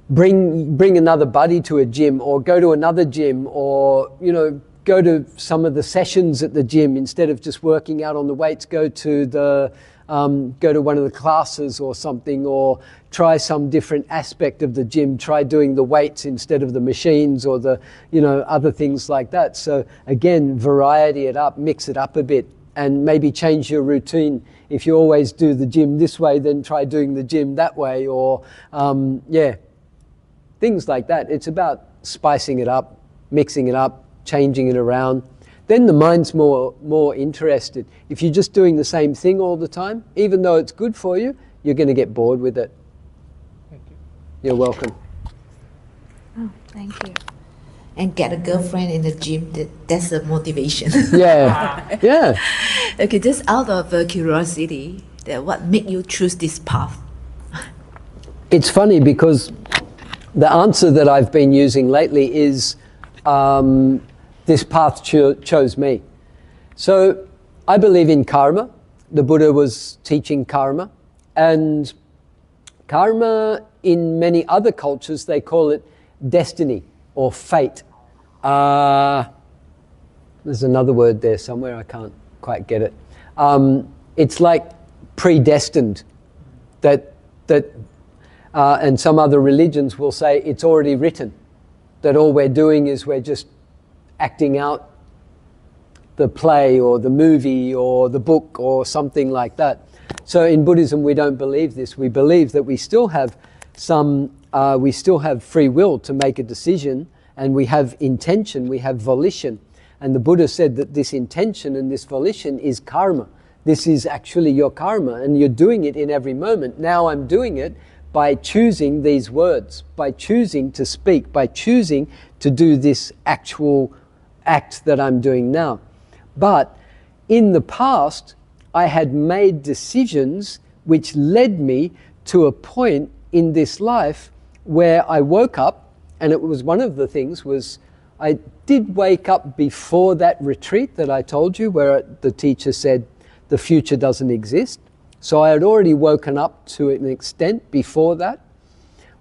bring another buddy to a gym, or go to another gym, or, you know, go to some of the sessions at the gym instead of just working out on the weights. Go to one of the classes or something, or try some different aspect of the gym. Try doing the weights instead of the machines, or the, you know, other things like that. So again, variety it up, mix it up a bit, and maybe change your routine. If you always do the gym this way, then try doing the gym that way, or yeah, things like that. It's about spicing it up, mixing it up, changing it around. Then the mind's more interested. If you're just doing the same thing all the time, even though it's good for you, you're going to get bored with it. Thank you. You're welcome. Oh, thank you. And get a girlfriend in the gym, that's a motivation. Yeah, yeah. Okay, just out of curiosity, what made you choose this path? It's funny because the answer that I've been using lately is this path chose me. So I believe in karma. The Buddha was teaching karma, and karma in many other cultures they call it destiny or fate. There's another word there somewhere, I can't quite get it. It's like predestined, and some other religions will say it's already written, that all we're doing is we're just acting out the play or the movie or the book or something like that. So in Buddhism we don't believe this. We believe that we still have free will to make a decision, and we have intention, we have volition. And the Buddha said that this intention and this volition is karma. This is actually your karma, and you're doing it in every moment. Now I'm doing it, by choosing these words, by choosing to speak, by choosing to do this actual act that I'm doing now. But in the past, I had made decisions which led me to a point in this life where I woke up, and it was one of the things was I did wake up before that retreat that I told you, where the teacher said the future doesn't exist. So I had already woken up to an extent before that,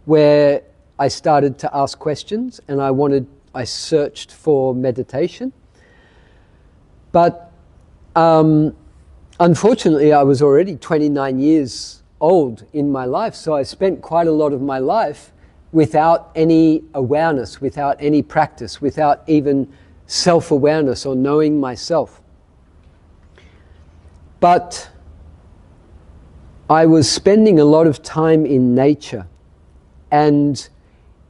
where I started to ask questions, and I searched for meditation. But unfortunately, I was already 29 years old in my life, so I spent quite a lot of my life without any awareness, without any practice, without even self-awareness or knowing myself. But I was spending a lot of time in nature, and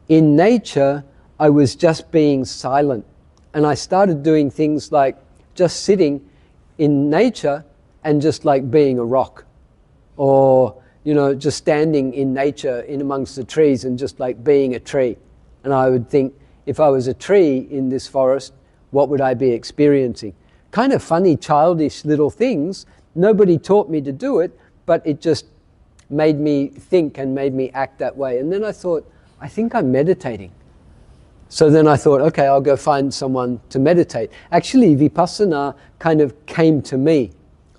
in nature I was just being silent, and I started doing things like just sitting in nature and just like being a rock, or just standing in nature in amongst the trees and just like being a tree. And I would think, if I was a tree in this forest, what would I be experiencing? Kind of funny, childish little things. Nobody taught me to do it, but it just made me think and made me act that way. And then I thought, I think I'm meditating. So then I thought, okay, I'll go find someone to meditate. Actually, Vipassana kind of came to me.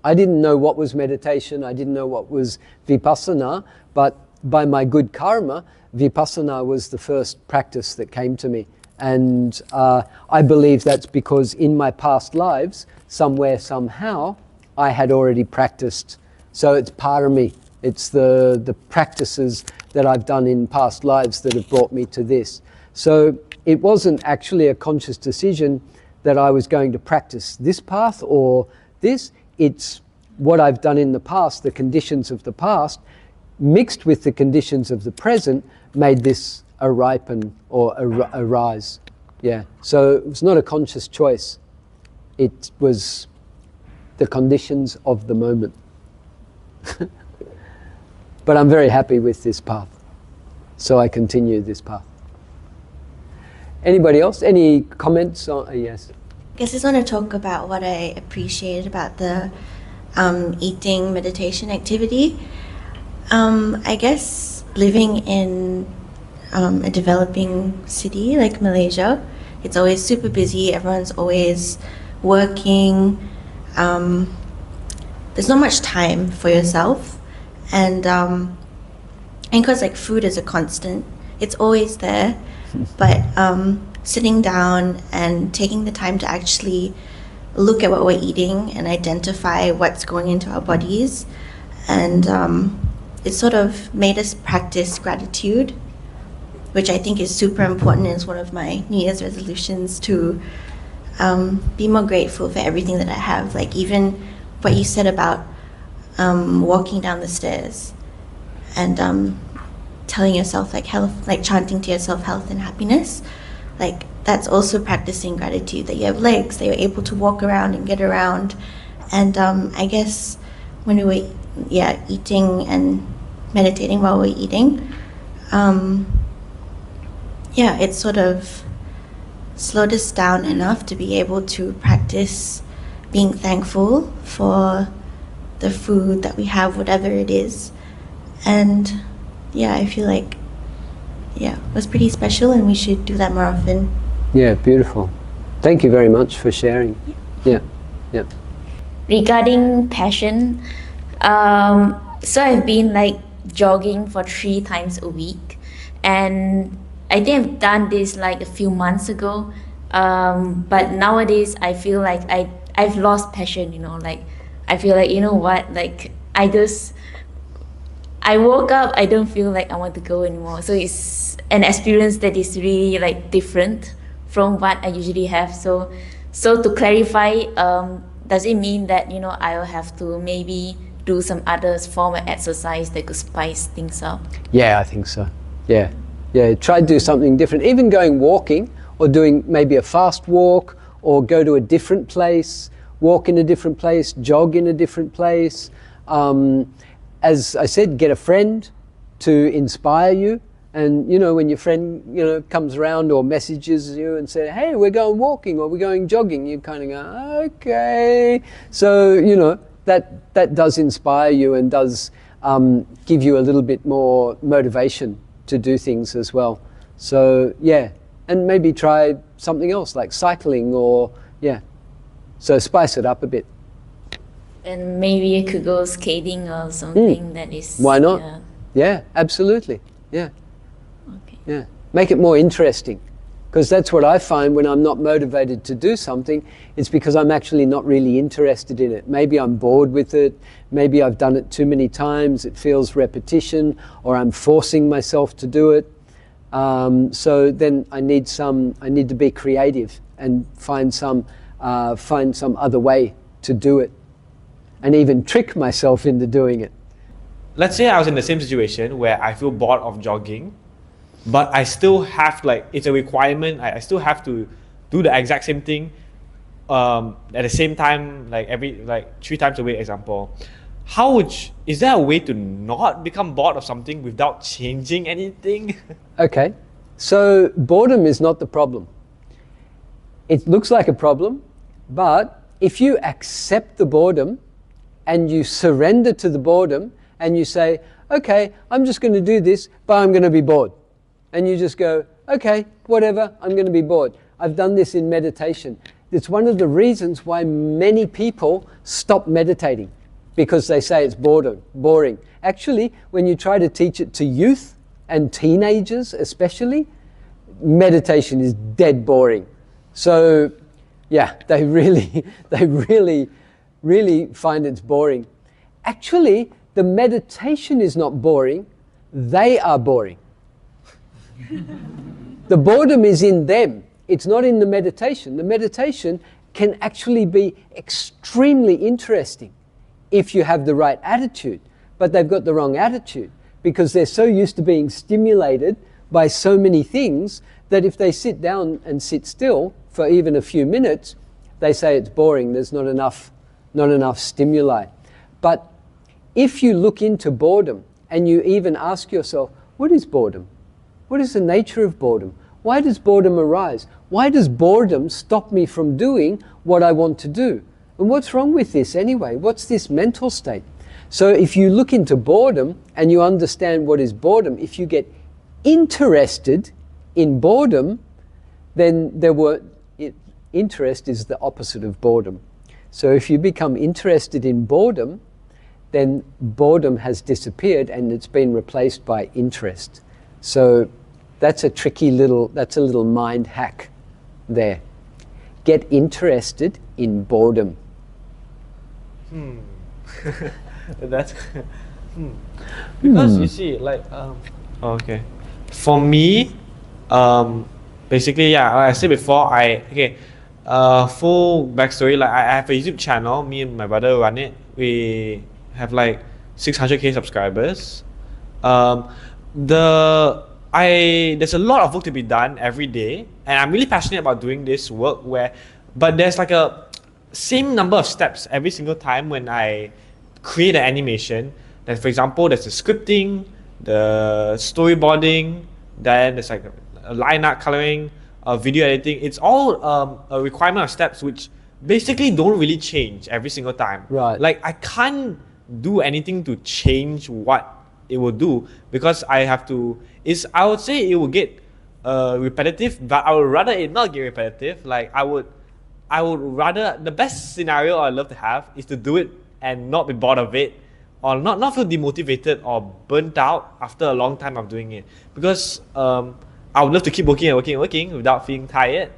I didn't know what was meditation, I didn't know what was Vipassana, but by my good karma, Vipassana was the first practice that came to me. And I believe that's because in my past lives, somewhere, somehow, I had already practiced. So it's part of me. It's the practices that I've done in past lives that have brought me to this. So it wasn't actually a conscious decision that I was going to practice this path or this. It's what I've done in the past, the conditions of the past, mixed with the conditions of the present, made this a ripen or a rise. Yeah. So it was not a conscious choice. It was the conditions of the moment. But I'm very happy with this path. So I continue this path. Anybody else? Any comments? Yes. I guess I just want to talk about what I appreciate about the eating meditation activity. I guess living in a developing city like Malaysia, it's always super busy, everyone's always working, there's not much time for yourself, and because like food is a constant, it's always there, but sitting down and taking the time to actually look at what we're eating and identify what's going into our bodies, and it sort of made us practice gratitude, which I think is super important. It's one of my New Year's resolutions to be more grateful for everything that I have. Like even what you said about walking down the stairs and telling yourself like health, like chanting to yourself health and happiness. Like that's also practicing gratitude, that you have legs, that you're able to walk around and get around. And I guess when we were eating and meditating while we're eating, it sort of slowed us down enough to be able to practice being thankful for the food that we have, whatever it is. And I feel like it was pretty special, and we should do that more often. Yeah, beautiful. Thank you very much for sharing. Yeah. Regarding passion, so I've been like jogging for 3 times a week, and I think I've done this like a few months ago, but nowadays I feel like I've lost passion, like I feel like, what, like I woke up, I don't feel like I want to go anymore. So it's an experience that is really like different from what I usually have. So to clarify, does it mean that, I'll have to maybe do some other form of exercise that could spice things up? Yeah, I think so. Yeah. Try to do something different. Even going walking, or doing maybe a fast walk, or go to a different place, walk in a different place, jog in a different place. As I said, get a friend, to inspire you. And, you know, when your friend, you know, comes around or messages you and says, hey, we're going walking or we're going jogging, you kind of go, okay. So, you know, that does inspire you and does give you a little bit more motivation to do things as well. So, yeah, and maybe try something else like cycling or, yeah. So spice it up a bit. And maybe you could go skating or something that is... Why not? Yeah, absolutely. Yeah. Okay. Yeah. Make it more interesting. Because that's what I find when I'm not motivated to do something. It's because I'm actually not really interested in it. Maybe I'm bored with it. Maybe I've done it too many times. It feels repetition, or I'm forcing myself to do it. So then I need to be creative and find some other way to do it, and even trick myself into doing it. Let's say I was in the same situation where I feel bored of jogging, but I still have, like, it's a requirement, I still have to do the exact same thing at the same time, like 3 times a week, example. Is there a way to not become bored of something without changing anything? Okay, so boredom is not the problem. It looks like a problem, but if you accept the boredom and you surrender to the boredom and you say, okay, I'm just going to do this, but I'm going to be bored. And you just go, okay, whatever, I'm going to be bored. I've done this in meditation. It's one of the reasons why many people stop meditating, because they say it's boring. Actually, when you try to teach it to youth and teenagers especially, meditation is dead boring. So, yeah, they really find it's boring. Actually, the meditation is not boring, they are boring. The boredom is in them, it's not in the meditation. The meditation can actually be extremely interesting if you have the right attitude, but they've got the wrong attitude because they're so used to being stimulated by so many things that if they sit down and sit still for even a few minutes, they say it's boring, there's not enough stimuli. But if you look into boredom and you even ask yourself, what is boredom? What is the nature of boredom? Why does boredom arise? Why does boredom stop me from doing what I want to do? And what's wrong with this anyway? What's this mental state? So if you look into boredom and you understand what is boredom, if you get interested in boredom, then interest is the opposite of boredom. So if you become interested in boredom, then boredom has disappeared and it's been replaced by interest. So that's a little mind hack there. Get interested in boredom. That's because you see, like, okay, for me, basically, yeah, like I said before, full backstory, like I have a YouTube channel, me and my brother run it. We have like 600k subscribers. There's a lot of work to be done every day, and I'm really passionate about doing this work but there's like a same number of steps every single time when I create an animation. That, for example, there's the scripting, the storyboarding, then there's like a line art coloring, video editing. It's all a requirement of steps which basically don't really change every single time. Right. Like I can't do anything to change what it will do because I would say it will get repetitive, but I would rather it not get repetitive. Like I would rather, the best scenario I'd love to have is to do it and not be bored of it, or not feel demotivated or burnt out after a long time of doing it. Because I would love to keep working without feeling tired.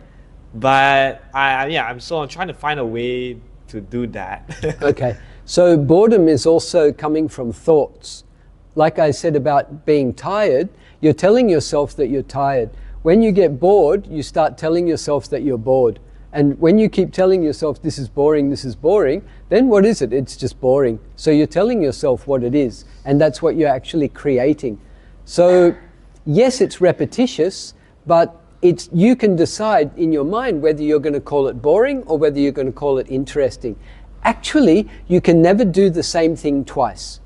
But I'm trying to find a way to do that. Okay, so boredom is also coming from thoughts. Like I said about being tired, you're telling yourself that you're tired. When you get bored, you start telling yourself that you're bored. And when you keep telling yourself, this is boring, then what is it? It's just boring. So you're telling yourself what it is, and that's what you're actually creating. So yes, it's repetitious, but you can decide in your mind whether you're going to call it boring or whether you're going to call it interesting. Actually, you can never do the same thing twice.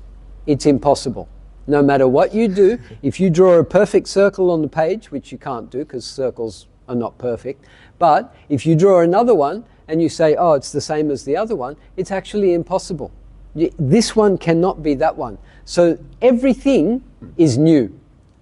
It's impossible. No matter what you do, if you draw a perfect circle on the page, which you can't do because circles are not perfect, but if you draw another one and you say, oh, it's the same as the other one, it's actually impossible. This one cannot be that one. So everything is new.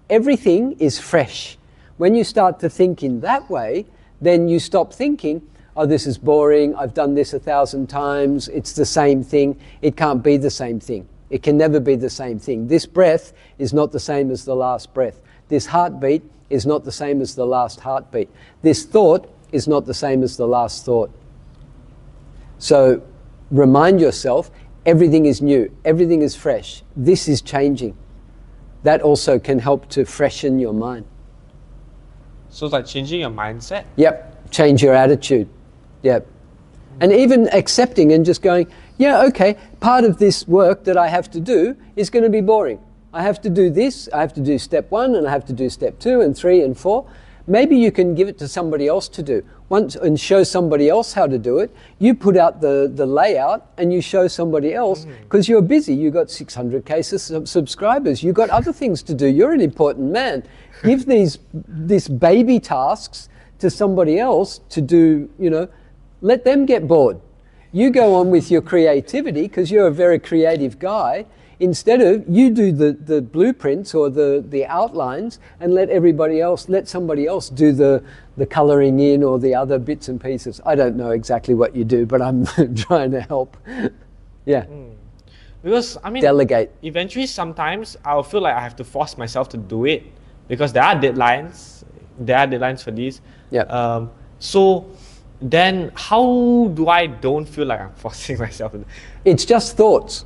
Everything is fresh. When you start to think in that way, then you stop thinking, oh, this is boring, I've done this 1,000 times, it's the same thing. It can't be the same thing. It can never be the same thing. This breath is not the same as the last breath. This heartbeat is not the same as the last heartbeat. This thought is not the same as the last thought. So remind yourself, everything is new, everything is fresh. This is changing. That also can help to freshen your mind. So it's like changing your mindset. Yep, change your attitude. Yep. And even accepting and just going, yeah, okay, part of this work that I have to do is going to be boring. I have to do this, I have to do step 1, and I have to do step 2 and 3 and 4. Maybe you can give it to somebody else to do. Once and show somebody else how to do it. You put out the layout and you show somebody else because you're busy. You've got 600K subscribers. You've got other things to do. You're an important man. Give these baby tasks to somebody else to do, let them get bored. You go on with your creativity because you're a very creative guy. Instead of, you do the blueprints or the outlines and let somebody else do the colouring in or the other bits and pieces. I don't know exactly what you do, but I'm trying to help. Yeah. Because, I mean, delegate. Eventually, sometimes I'll feel like I have to force myself to do it because there are deadlines. There are deadlines for these. Yeah. So then how do I don't feel like I'm forcing myself to do it? It's just thoughts.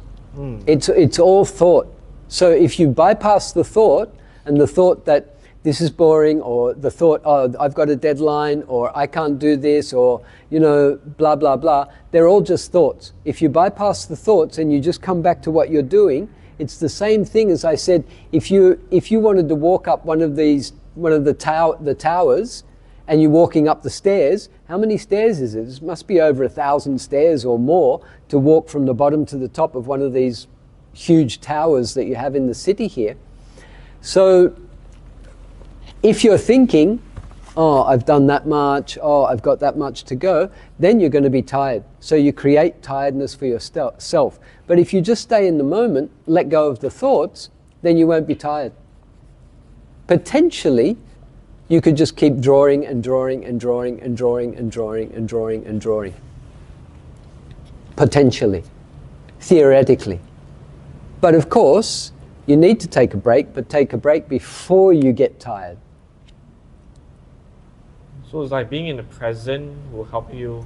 It's all thought. So if you bypass the thought and the thought that this is boring, or the thought, oh, I've got a deadline, or I can't do this, or, blah, blah, blah, they're all just thoughts. If you bypass the thoughts and you just come back to what you're doing, it's the same thing as I said. If you wanted to walk up one of the towers, and you're walking up the stairs, how many stairs is it? It must be over 1,000 stairs or more to walk from the bottom to the top of one of these huge towers that you have in the city here. So if you're thinking, oh, I've done that much, oh, I've got that much to go, then you're going to be tired. So you create tiredness for yourself. But if you just stay in the moment, let go of the thoughts, then you won't be tired. Potentially, you could just keep drawing and drawing and drawing and drawing and drawing and drawing and drawing. Potentially, theoretically. But of course, you need to take a break, but take a break before you get tired. So it's like being in the present will help you.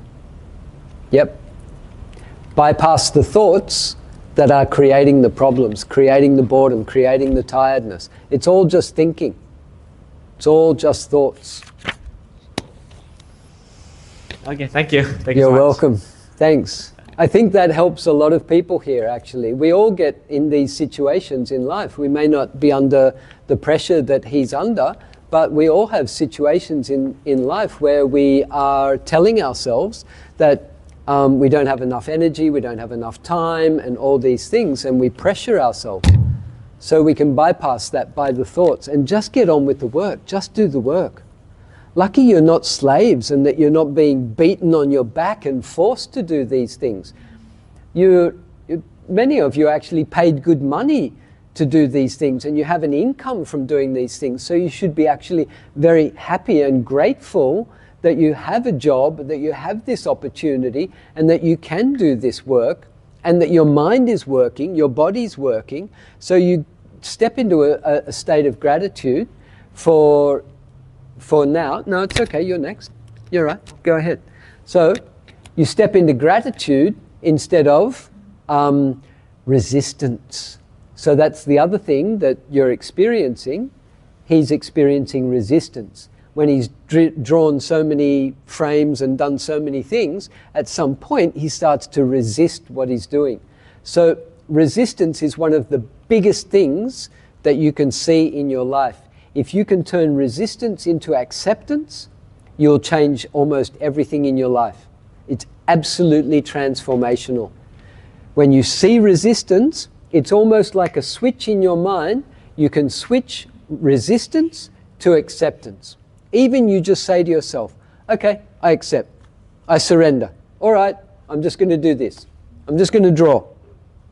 Yep. Bypass the thoughts that are creating the problems, creating the boredom, creating the tiredness. It's all just thinking. It's all just thoughts. Okay, thank you. Thank you You're so much. welcome. Thanks. I think that helps a lot of people here, actually. We all get in these situations in life. We may not be under the pressure that he's under, but we all have situations in life where we are telling ourselves that we don't have enough energy, we don't have enough time, and all these things, and we pressure ourselves. So we can bypass that by the thoughts and just get on with the work. Just do the work. Lucky you're not slaves and that you're not being beaten on your back and forced to do these things. Many of you actually paid good money to do these things and you have an income from doing these things. So you should be actually very happy and grateful that you have a job, that you have this opportunity and that you can do this work and that your mind is working, your body's working. So you step into a state of gratitude for now. No, it's okay, you're next. You're right, go ahead. So you step into gratitude instead of resistance. So that's the other thing that you're experiencing. He's experiencing resistance. When he's drawn so many frames and done so many things, at some point he starts to resist what he's doing. So resistance is one of the biggest things that you can see in your life. If you can turn resistance into acceptance, you'll change almost everything in your life. It's absolutely transformational. When you see resistance, it's almost like a switch in your mind. You can switch resistance to acceptance. Even you just say to yourself, okay, I accept, I surrender. All right, I'm just going to do this. I'm just going to draw.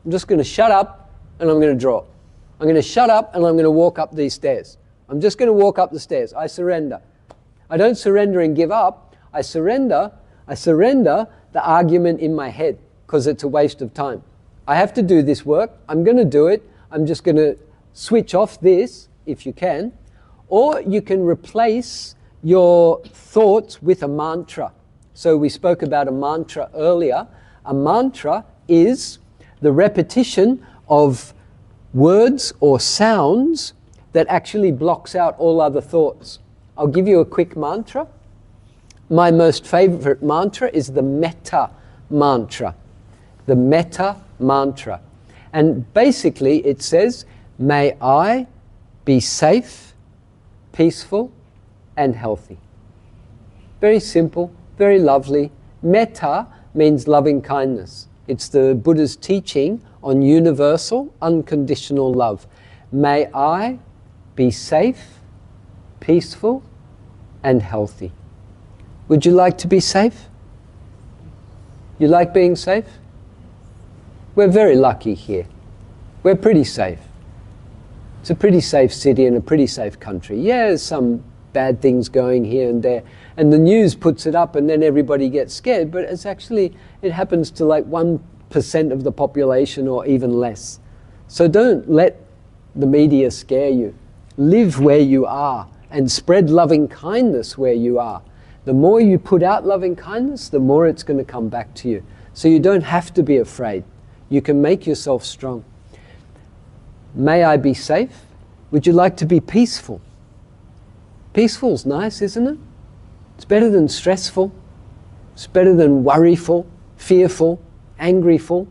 I'm just going to shut up and I'm going to draw. I'm going to shut up and I'm going to walk up these stairs. I'm just going to walk up the stairs. I surrender. I don't surrender and give up. I surrender the argument in my head because it's a waste of time. I have to do this work. I'm going to do it. I'm just going to switch off this, if you can. Or you can replace your thoughts with a mantra. So we spoke about a mantra earlier. A mantra is the repetition of words or sounds that actually blocks out all other thoughts. I'll give you a quick mantra. My most favorite mantra is the metta mantra. The metta mantra. And basically it says, may I be safe, peaceful, and healthy. Very simple, very lovely. Metta means loving kindness. It's the Buddha's teaching on universal, unconditional love. May I be safe, peaceful, and healthy. Would you like to be safe? You like being safe? We're very lucky here. We're pretty safe. It's a pretty safe city and a pretty safe country. Yeah, there's some bad things going here and there, and the news puts it up and then everybody gets scared, but it's actually, it happens to like 1% of the population or even less. So don't let the media scare you. Live where you are and spread loving kindness where you are. The more you put out loving kindness, the more it's going to come back to you. So you don't have to be afraid. You can make yourself strong. May I be safe? Would you like to be peaceful? Peaceful's nice, isn't it? It's better than stressful. It's better than worryful, fearful, angryful.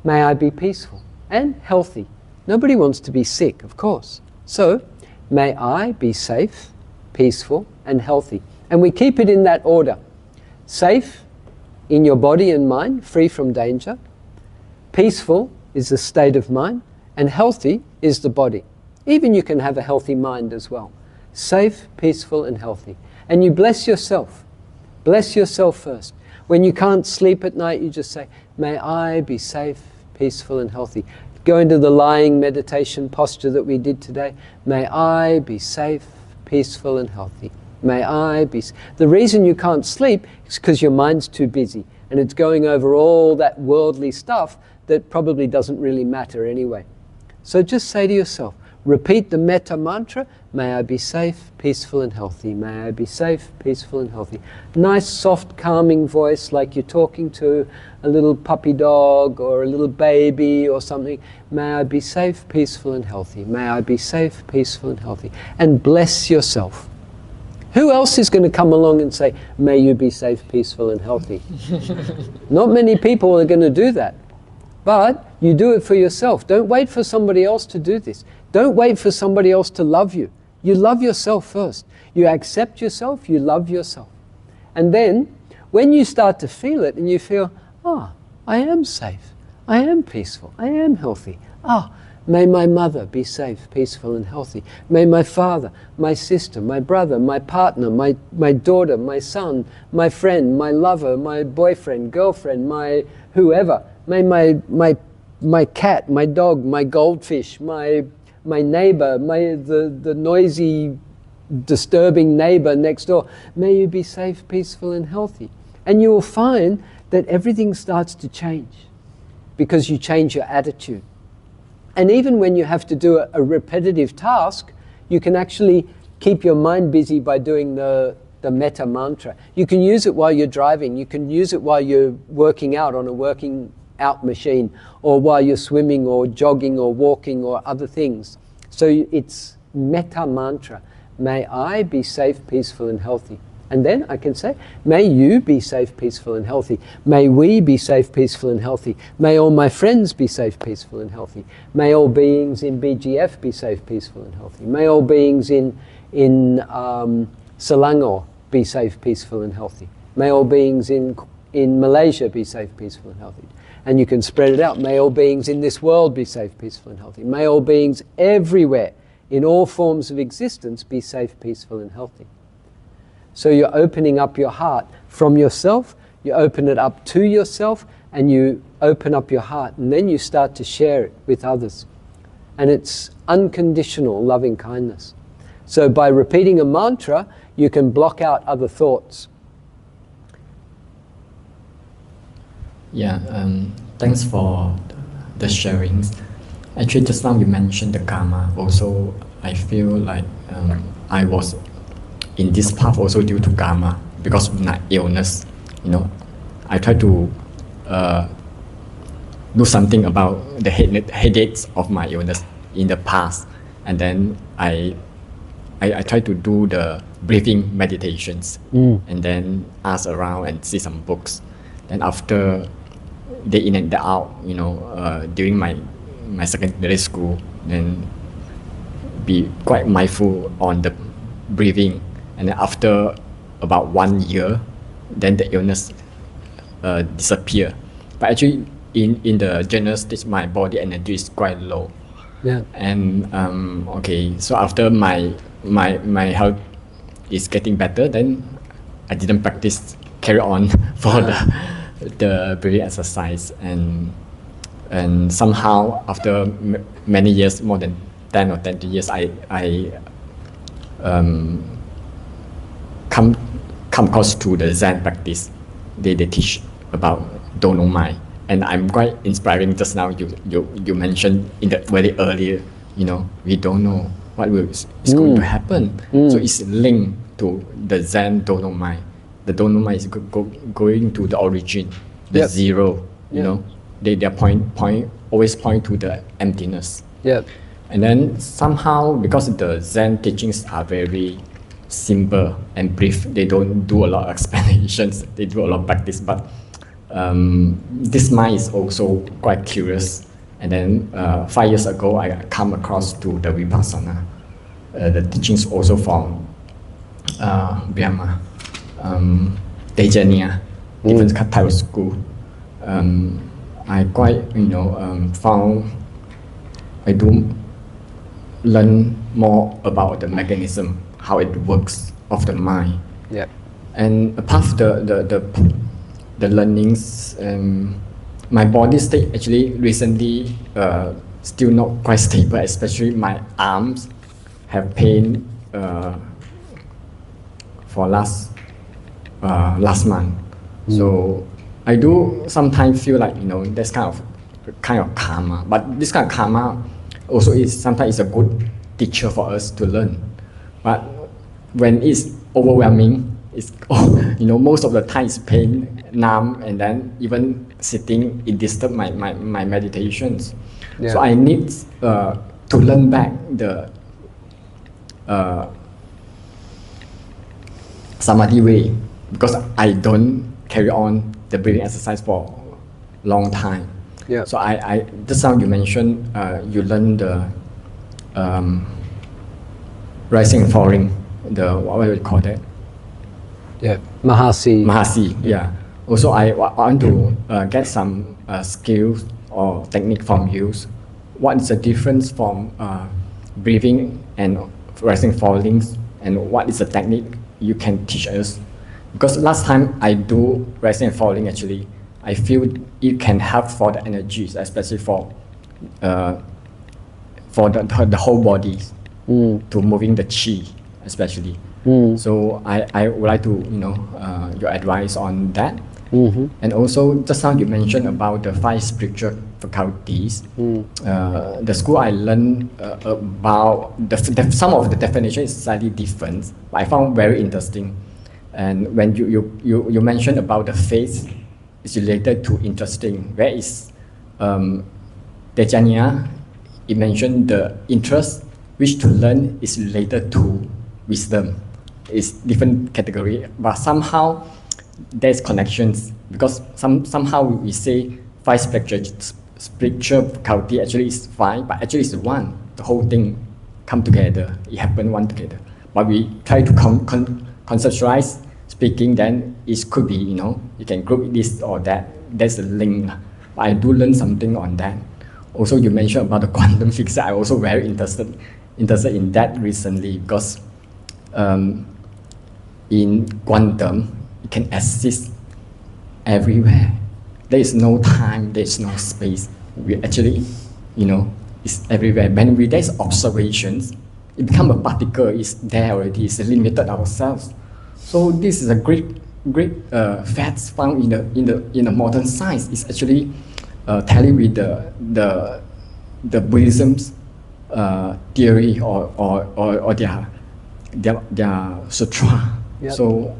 May I be peaceful and healthy. Nobody wants to be sick, of course. So, may I be safe, peaceful, and healthy. And we keep it in that order. Safe in your body and mind, free from danger. Peaceful is the state of mind, and healthy is the body. Even you can have a healthy mind as well. Safe, peaceful, and healthy. And you bless yourself. Bless yourself first. When you can't sleep at night, you just say, may I be safe, peaceful, and healthy. Go into the lying meditation posture that we did today. May I be safe, peaceful, and healthy. May I be... The reason you can't sleep is because your mind's too busy and it's going over all that worldly stuff that probably doesn't really matter anyway. So just say to yourself, repeat the metta mantra, may I be safe, peaceful, and healthy. May I be safe, peaceful, and healthy. Nice, soft, calming voice like you're talking to a little puppy dog or a little baby or something. May I be safe, peaceful, and healthy. May I be safe, peaceful, and healthy. And bless yourself. Who else is going to come along and say, may you be safe, peaceful, and healthy? Not many people are going to do that. But you do it for yourself. Don't wait for somebody else to do this. Don't wait for somebody else to love you. You love yourself first. You accept yourself, you love yourself. And then, when you start to feel it and you feel, oh, I am safe, I am peaceful, I am healthy. Oh, may my mother be safe, peaceful, and healthy. May my father, my sister, my brother, my partner, my daughter, my son, my friend, my lover, my boyfriend, girlfriend, my whoever. May my cat, my dog, my goldfish, my neighbor, the noisy, disturbing neighbor next door, may you be safe, peaceful, and healthy. And you will find that everything starts to change because you change your attitude. And even when you have to do a repetitive task, you can actually keep your mind busy by doing the metta mantra. You can use it while you're driving. You can use it while you're working out on a working out machine, or while you're swimming or jogging or walking or other things. So it's metta mantra. May I be safe, peaceful, and healthy. And then I can say, may you be safe, peaceful, and healthy. May we be safe, peaceful, and healthy. May all my friends be safe, peaceful, and healthy. May all beings in BGF be safe, peaceful, and healthy. May all beings in Selangor be safe, peaceful, and healthy. May all beings in Malaysia be safe, peaceful, and healthy. and you can spread it out. May all beings in this world be safe, peaceful, and healthy. May all beings everywhere, in all forms of existence, be safe, peaceful, and healthy. So you're opening up your heart from yourself, you open it up to yourself, and you open up your heart, and then you start to share it with others. And it's unconditional loving kindness. So by repeating a mantra, you can block out other thoughts. Yeah, thanks for the sharings. Actually, just now you mentioned the karma. Also, I feel like I was in this path also due to karma because of my illness. You know, I try to do something about the headaches of my illness in the past, and then I try to do the breathing meditations, and then ask around and see some books. Then after day in and day out, you know, during my secondary school, then be quite mindful on the breathing, and then after about 1 year, then the illness disappear. But actually, in the general state, my body energy is quite low. Yeah. And okay, so after my health is getting better, then I didn't carry on for the breathing exercise, and somehow after many years, more than 10 or 20 years, I come across to the Zen practice. They teach about Don't Know Mind, and I'm quite inspiring. Just now you mentioned in the very earlier, you know, we don't know what is going to happen. So it's linked to the Zen Don't Know Mind. The Don't Know Mind is going to the origin, the zero. You know, they always point to the emptiness. Yep. And then somehow, because the Zen teachings are very simple and brief, they don't do a lot of explanations. They do a lot of practice, but this mind is also quite curious. And then 5 years ago, I come across to the Vipassana, the teachings also from Burma, Tejaniya, different type of school. I quite, found I do learn more about the mechanism, how it works of the mind. Yeah. And apart from the learnings, my body state actually recently still not quite stable, especially my arms have pain for last month. So I do sometimes feel like, that's kind of karma, but this kind of karma also is sometimes a good teacher for us to learn. But when it's overwhelming, it's most of the time it's pain, numb, and then even sitting, it disturbs my meditations. Yeah. So I need to learn back the samadhi way, because I don't carry on the breathing exercise for a long time. Yeah. So I just now you mentioned you learn the rising and falling, what do you call that? Yeah, Mahasi. Mahasi, yeah. Also, I want to get some skills or technique from you. What is the difference from breathing and rising and falling, and what is the technique you can teach us? Because last time I do rising and falling, actually, I feel it can help for the energies, especially for the whole body, to moving the chi, especially. So I would like to, your advice on that. And also, just now you mentioned about the 5 spiritual faculties. The school I learned about some of the definition is slightly different, but I found very interesting. And when you mentioned about the faith, it's related to interesting. Where is Tejaniya? It mentioned the interest, which to learn is related to wisdom. It's different category, but somehow there's connections, because somehow we say 5 spiritual faculty actually is 5, but actually it's 1. The whole thing come together. It happen one together. But we try to conceptualize speaking, then it could be, you can group this or that. There's a link. I do learn something on that. Also, you mentioned about the quantum physics. I'm also very interested in that recently, because in quantum, it can exist everywhere. There is no time, there is no space. We actually, it's everywhere. When we there's observations, it becomes a particle. It's there already. It's limited ourselves. So this is a great facts found in the modern science. It's actually tally with the Buddhism's theory or their sutra. Yep. So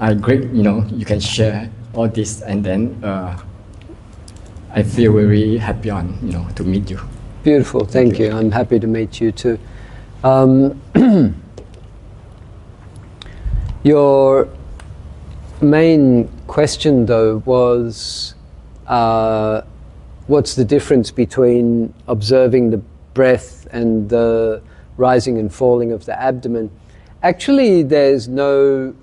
you can share all this, and then I feel very happy to meet you. Beautiful, thank you. I'm happy to meet you too. Your main question though was what's the difference between observing the breath and the rising and falling of the abdomen. Actually, there's no...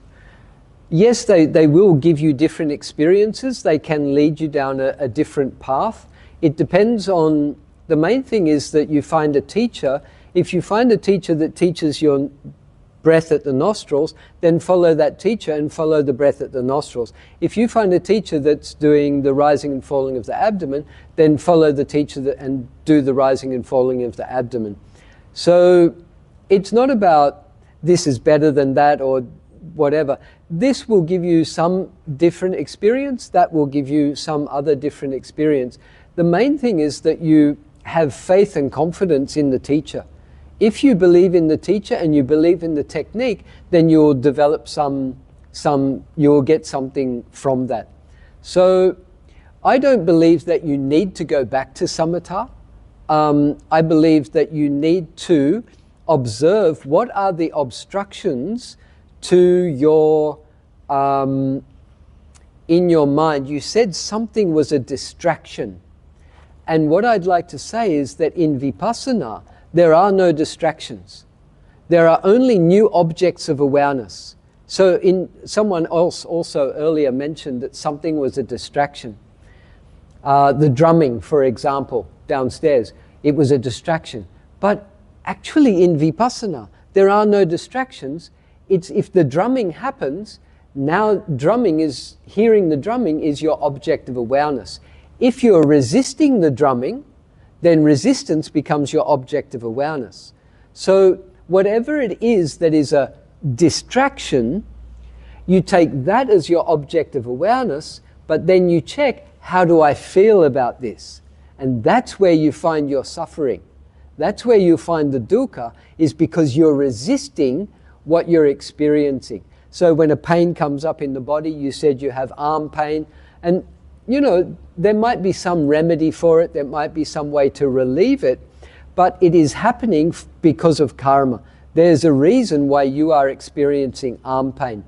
Yes, they will give you different experiences. They can lead you down a different path. It depends on... The main thing is that you find a teacher. If you find a teacher that teaches your breath at the nostrils, then follow that teacher and follow the breath at the nostrils. If you find a teacher that's doing the rising and falling of the abdomen, then follow the teacher and do the rising and falling of the abdomen. So it's not about this is better than that or whatever. This will give you some different experience, that will give you some other different experience. The main thing is that you have faith and confidence in the teacher. If you believe in the teacher and you believe in the technique, then you'll develop you'll get something from that. So I don't believe that you need to go back to samatha. I believe that you need to observe what are the obstructions to your, in your mind. You said something was a distraction. And what I'd like to say is that in Vipassana, there are no distractions. There are only new objects of awareness. So someone else also earlier mentioned that something was a distraction. The drumming, for example, downstairs, it was a distraction. But actually in Vipassana, there are no distractions. It's if the drumming happens, now hearing the drumming is your object of awareness. If you're resisting the drumming, then resistance becomes your object of awareness. So whatever it is that is a distraction, you take that as your object of awareness, but then you check, how do I feel about this? And that's where you find your suffering. That's where you find the dukkha, is because you're resisting what you're experiencing. So when a pain comes up in the body, you said you have arm pain, and there might be some remedy for it, there might be some way to relieve it, but it is happening because of karma. There's a reason why you are experiencing arm pain.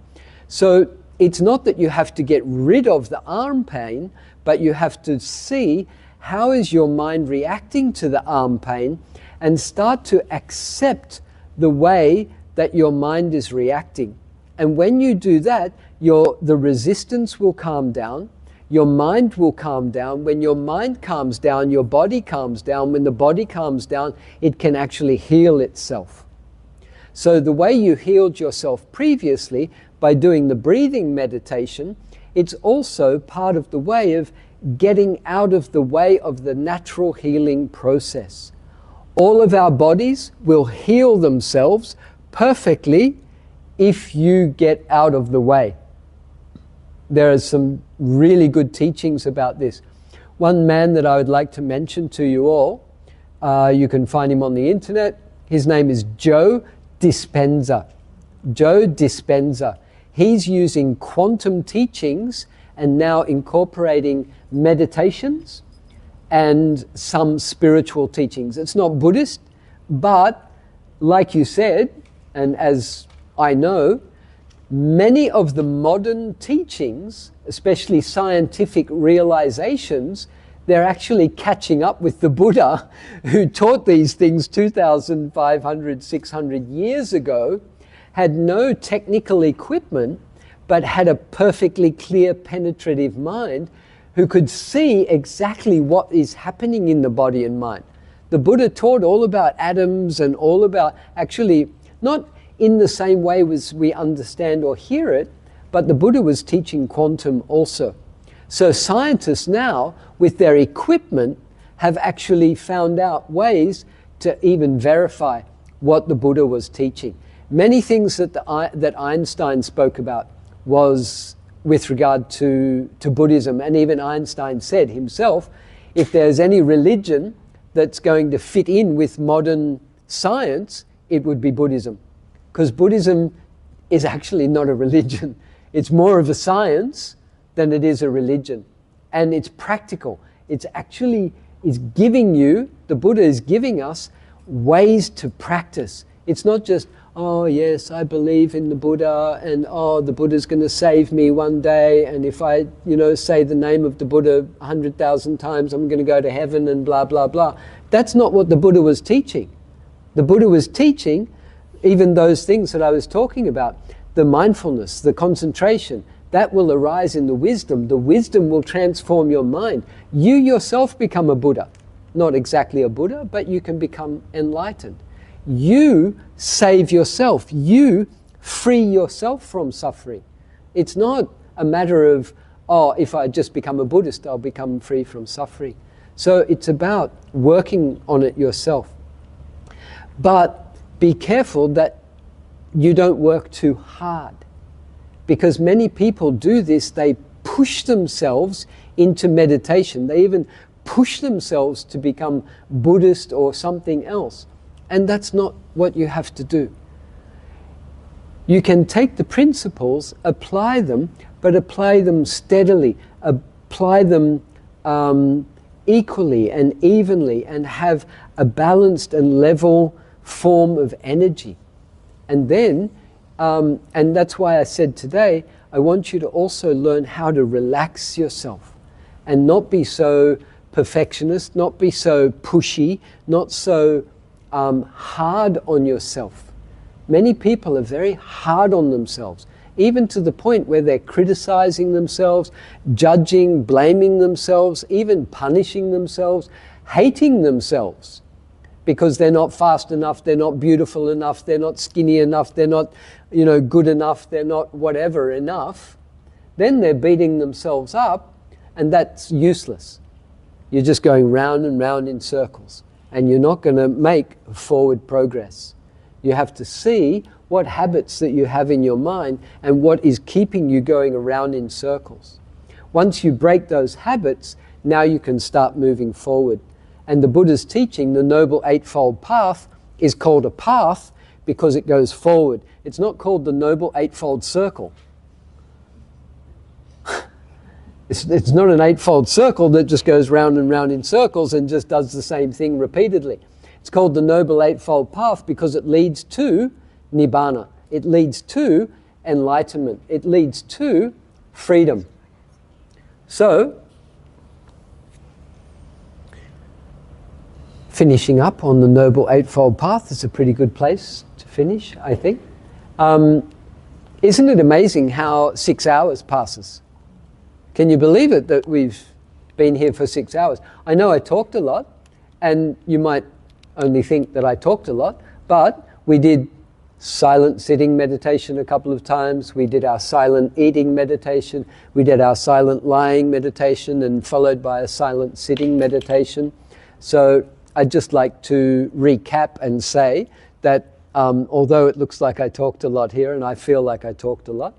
So it's not that you have to get rid of the arm pain, but you have to see how is your mind reacting to the arm pain and start to accept the way that your mind is reacting. And when you do that, the resistance will calm down, your mind will calm down. When your mind calms down, your body calms down. When the body calms down, it can actually heal itself. So the way you healed yourself previously by doing the breathing meditation, it's also part of the way of getting out of the way of the natural healing process. All of our bodies will heal themselves perfectly if you get out of the way. There are some really good teachings about this. One man that I would like to mention to you all, you can find him on the internet. His name is Joe Dispenza. Joe Dispenza. He's using quantum teachings and now incorporating meditations and some spiritual teachings. It's not Buddhist, but like you said, and as I know, many of the modern teachings, especially scientific realizations, they're actually catching up with the Buddha, who taught these things 2,500, 600 years ago, had no technical equipment, but had a perfectly clear, penetrative mind, who could see exactly what is happening in the body and mind. The Buddha taught all about atoms and all about, actually, not in the same way as we understand or hear it, but the Buddha was teaching quantum also. So scientists now, with their equipment, have actually found out ways to even verify what the Buddha was teaching. Many things that Einstein spoke about was with regard to Buddhism, and even Einstein said himself, if there's any religion that's going to fit in with modern science, it would be Buddhism. Because Buddhism is actually not a religion. It's more of a science than it is a religion. And it's practical. It's actually giving you, the Buddha is giving us ways to practice. It's not just, oh yes, I believe in the Buddha, and oh, the Buddha's going to save me one day, and if I, say the name of the Buddha 100,000 times, I'm going to go to heaven and blah, blah, blah. That's not what the Buddha was teaching. The Buddha was teaching even those things that I was talking about, the mindfulness, the concentration, that will arise in the wisdom. The wisdom will transform your mind. You yourself become a Buddha. Not exactly a Buddha, but you can become enlightened. You save yourself. You free yourself from suffering. It's not a matter of, oh, if I just become a Buddhist, I'll become free from suffering. So it's about working on it yourself. But be careful that you don't work too hard. Because many people do this, they push themselves into meditation. They even push themselves to become Buddhist or something else. And that's not what you have to do. You can take the principles, apply them, but apply them steadily, apply them equally and evenly, and have a balanced and level form of energy. And then, and that's why I said today, I want you to also learn how to relax yourself and not be so perfectionist, not be so pushy, not so hard on yourself. Many people are very hard on themselves, even to the point where they're criticizing themselves, judging, blaming themselves, even punishing themselves, hating themselves because they're not fast enough, they're not beautiful enough, they're not skinny enough, they're not, good enough, they're not whatever enough. Then they're beating themselves up, and that's useless. You're just going round and round in circles, and you're not going to make forward progress. You have to see what habits that you have in your mind and what is keeping you going around in circles. Once you break those habits, now you can start moving forward. And the Buddha's teaching, the Noble Eightfold Path, is called a path because it goes forward. It's not called the Noble Eightfold Circle. It's not an eightfold circle that just goes round and round in circles and just does the same thing repeatedly. It's called the Noble Eightfold Path because it leads to Nibbana. It leads to enlightenment. It leads to freedom. So, finishing up on the Noble Eightfold Path is a pretty good place to finish, I think. Isn't it amazing how 6 hours passes? Can you believe it that we've been here for 6 hours? I know I talked a lot, and you might only think that I talked a lot, but we did silent sitting meditation a couple of times, we did our silent eating meditation, we did our silent lying meditation, and followed by a silent sitting meditation. So I'd just like to recap and say that although it looks like I talked a lot here, and I feel like I talked a lot,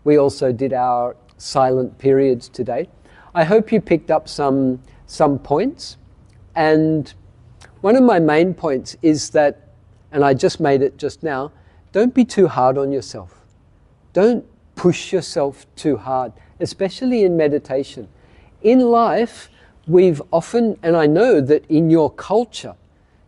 we also did our silent periods today. I hope you picked up some points, and one of my main points is that, and I just made it just now, don't be too hard on yourself. Don't push yourself too hard, especially in meditation. In life, we've often, and I know that in your culture,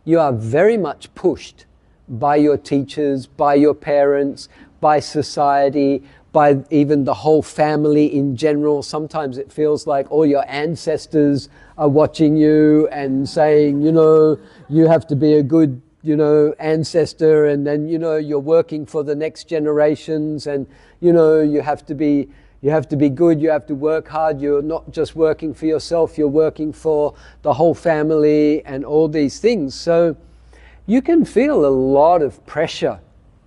you are very much pushed by your teachers, by your parents, by society, by even the whole family in general. Sometimes it feels like all your ancestors are watching you and saying, you have to be a good, ancestor, and then, you're working for the next generations, and, you have to be You have to be good, you have to work hard, you're not just working for yourself, you're working for the whole family and all these things. So you can feel a lot of pressure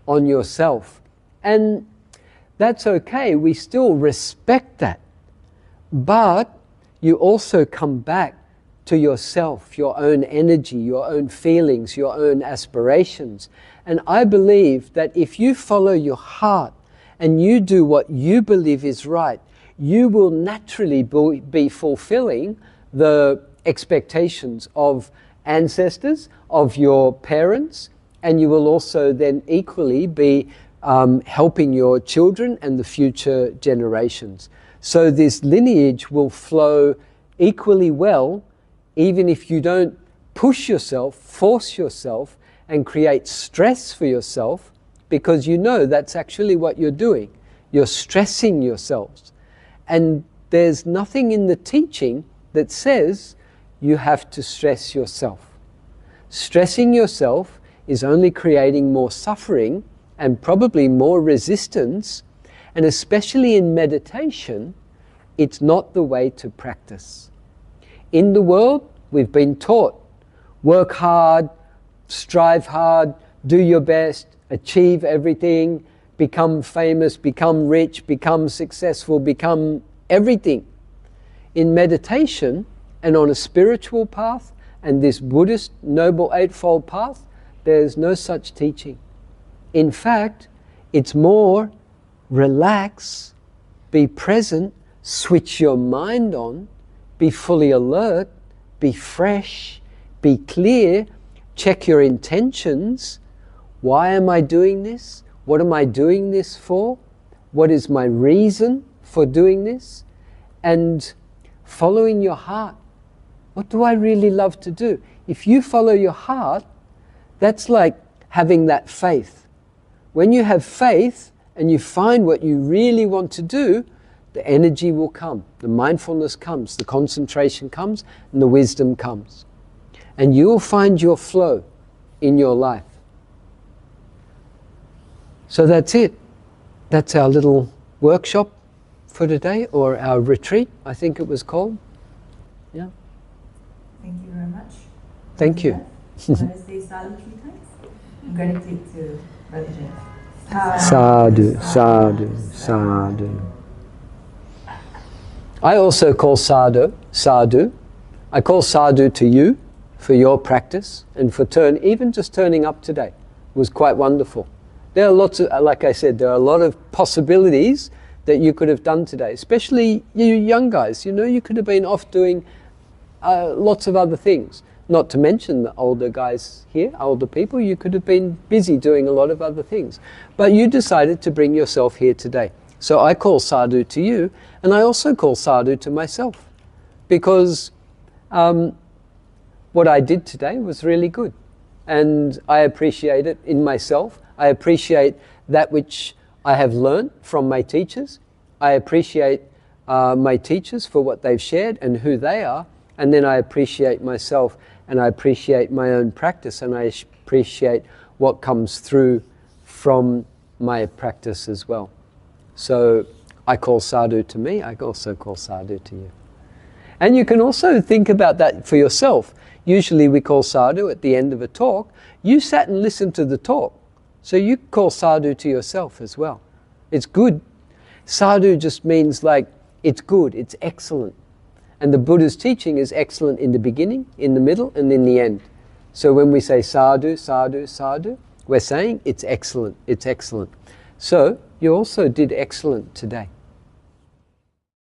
on yourself. And that's okay, we still respect that. But you also come back to yourself, your own energy, your own feelings, your own aspirations. And I believe that if you follow your heart and you do what you believe is right, you will naturally be fulfilling the expectations of ancestors, of your parents, and you will also then equally be helping your children and the future generations. So this lineage will flow equally well, even if you don't push yourself, force yourself, and create stress for yourself, because you know that's actually what you're doing. You're stressing yourselves. And there's nothing in the teaching that says you have to stress yourself. Stressing yourself is only creating more suffering and probably more resistance, and especially in meditation, it's not the way to practice. In the world, we've been taught, work hard, strive hard, do your best, achieve everything, become famous, become rich, become successful, become everything. In meditation and on a spiritual path and this Buddhist Noble Eightfold Path, there's no such teaching. In fact, it's more relax, be present, switch your mind on, be fully alert, be fresh, be clear, check your intentions. Why am I doing this? What am I doing this for? What is my reason for doing this? And following your heart. What do I really love to do? If you follow your heart, that's like having that faith. When you have faith and you find what you really want to do, the energy will come, the mindfulness comes, the concentration comes, and the wisdom comes. And you will find your flow in your life. So that's it. That's our little workshop for today, or our retreat, I think it was called. Yeah. Thank you very much. Thank you. I'm going to say sadhu 3 times. I'm going to take to Brother Jeff. Sadhu, sadhu, sadhu. I also call sadhu, sadhu. I call sadhu to you for your practice and for even just turning up today was quite wonderful. There are lots of, like I said, there are a lot of possibilities that you could have done today, especially you young guys. You know, you could have been off doing lots of other things. Not to mention the older guys here, older people, you could have been busy doing a lot of other things. But you decided to bring yourself here today. So I call sadhu to you, and I also call sadhu to myself, because what I did today was really good. And I appreciate it in myself. I appreciate that which I have learned from my teachers. I appreciate my teachers for what they've shared and who they are. And then I appreciate myself, and I appreciate my own practice, and I appreciate what comes through from my practice as well. So I call sadhu to me, I also call sadhu to you. And you can also think about that for yourself. Usually we call sadhu at the end of a talk. You sat and listened to the talk, so you call sadhu to yourself as well. It's good. Sadhu just means like, it's good, it's excellent. And the Buddha's teaching is excellent in the beginning, in the middle, and in the end. So when we say sadhu, sadhu, sadhu, we're saying it's excellent, it's excellent. So you also did excellent today.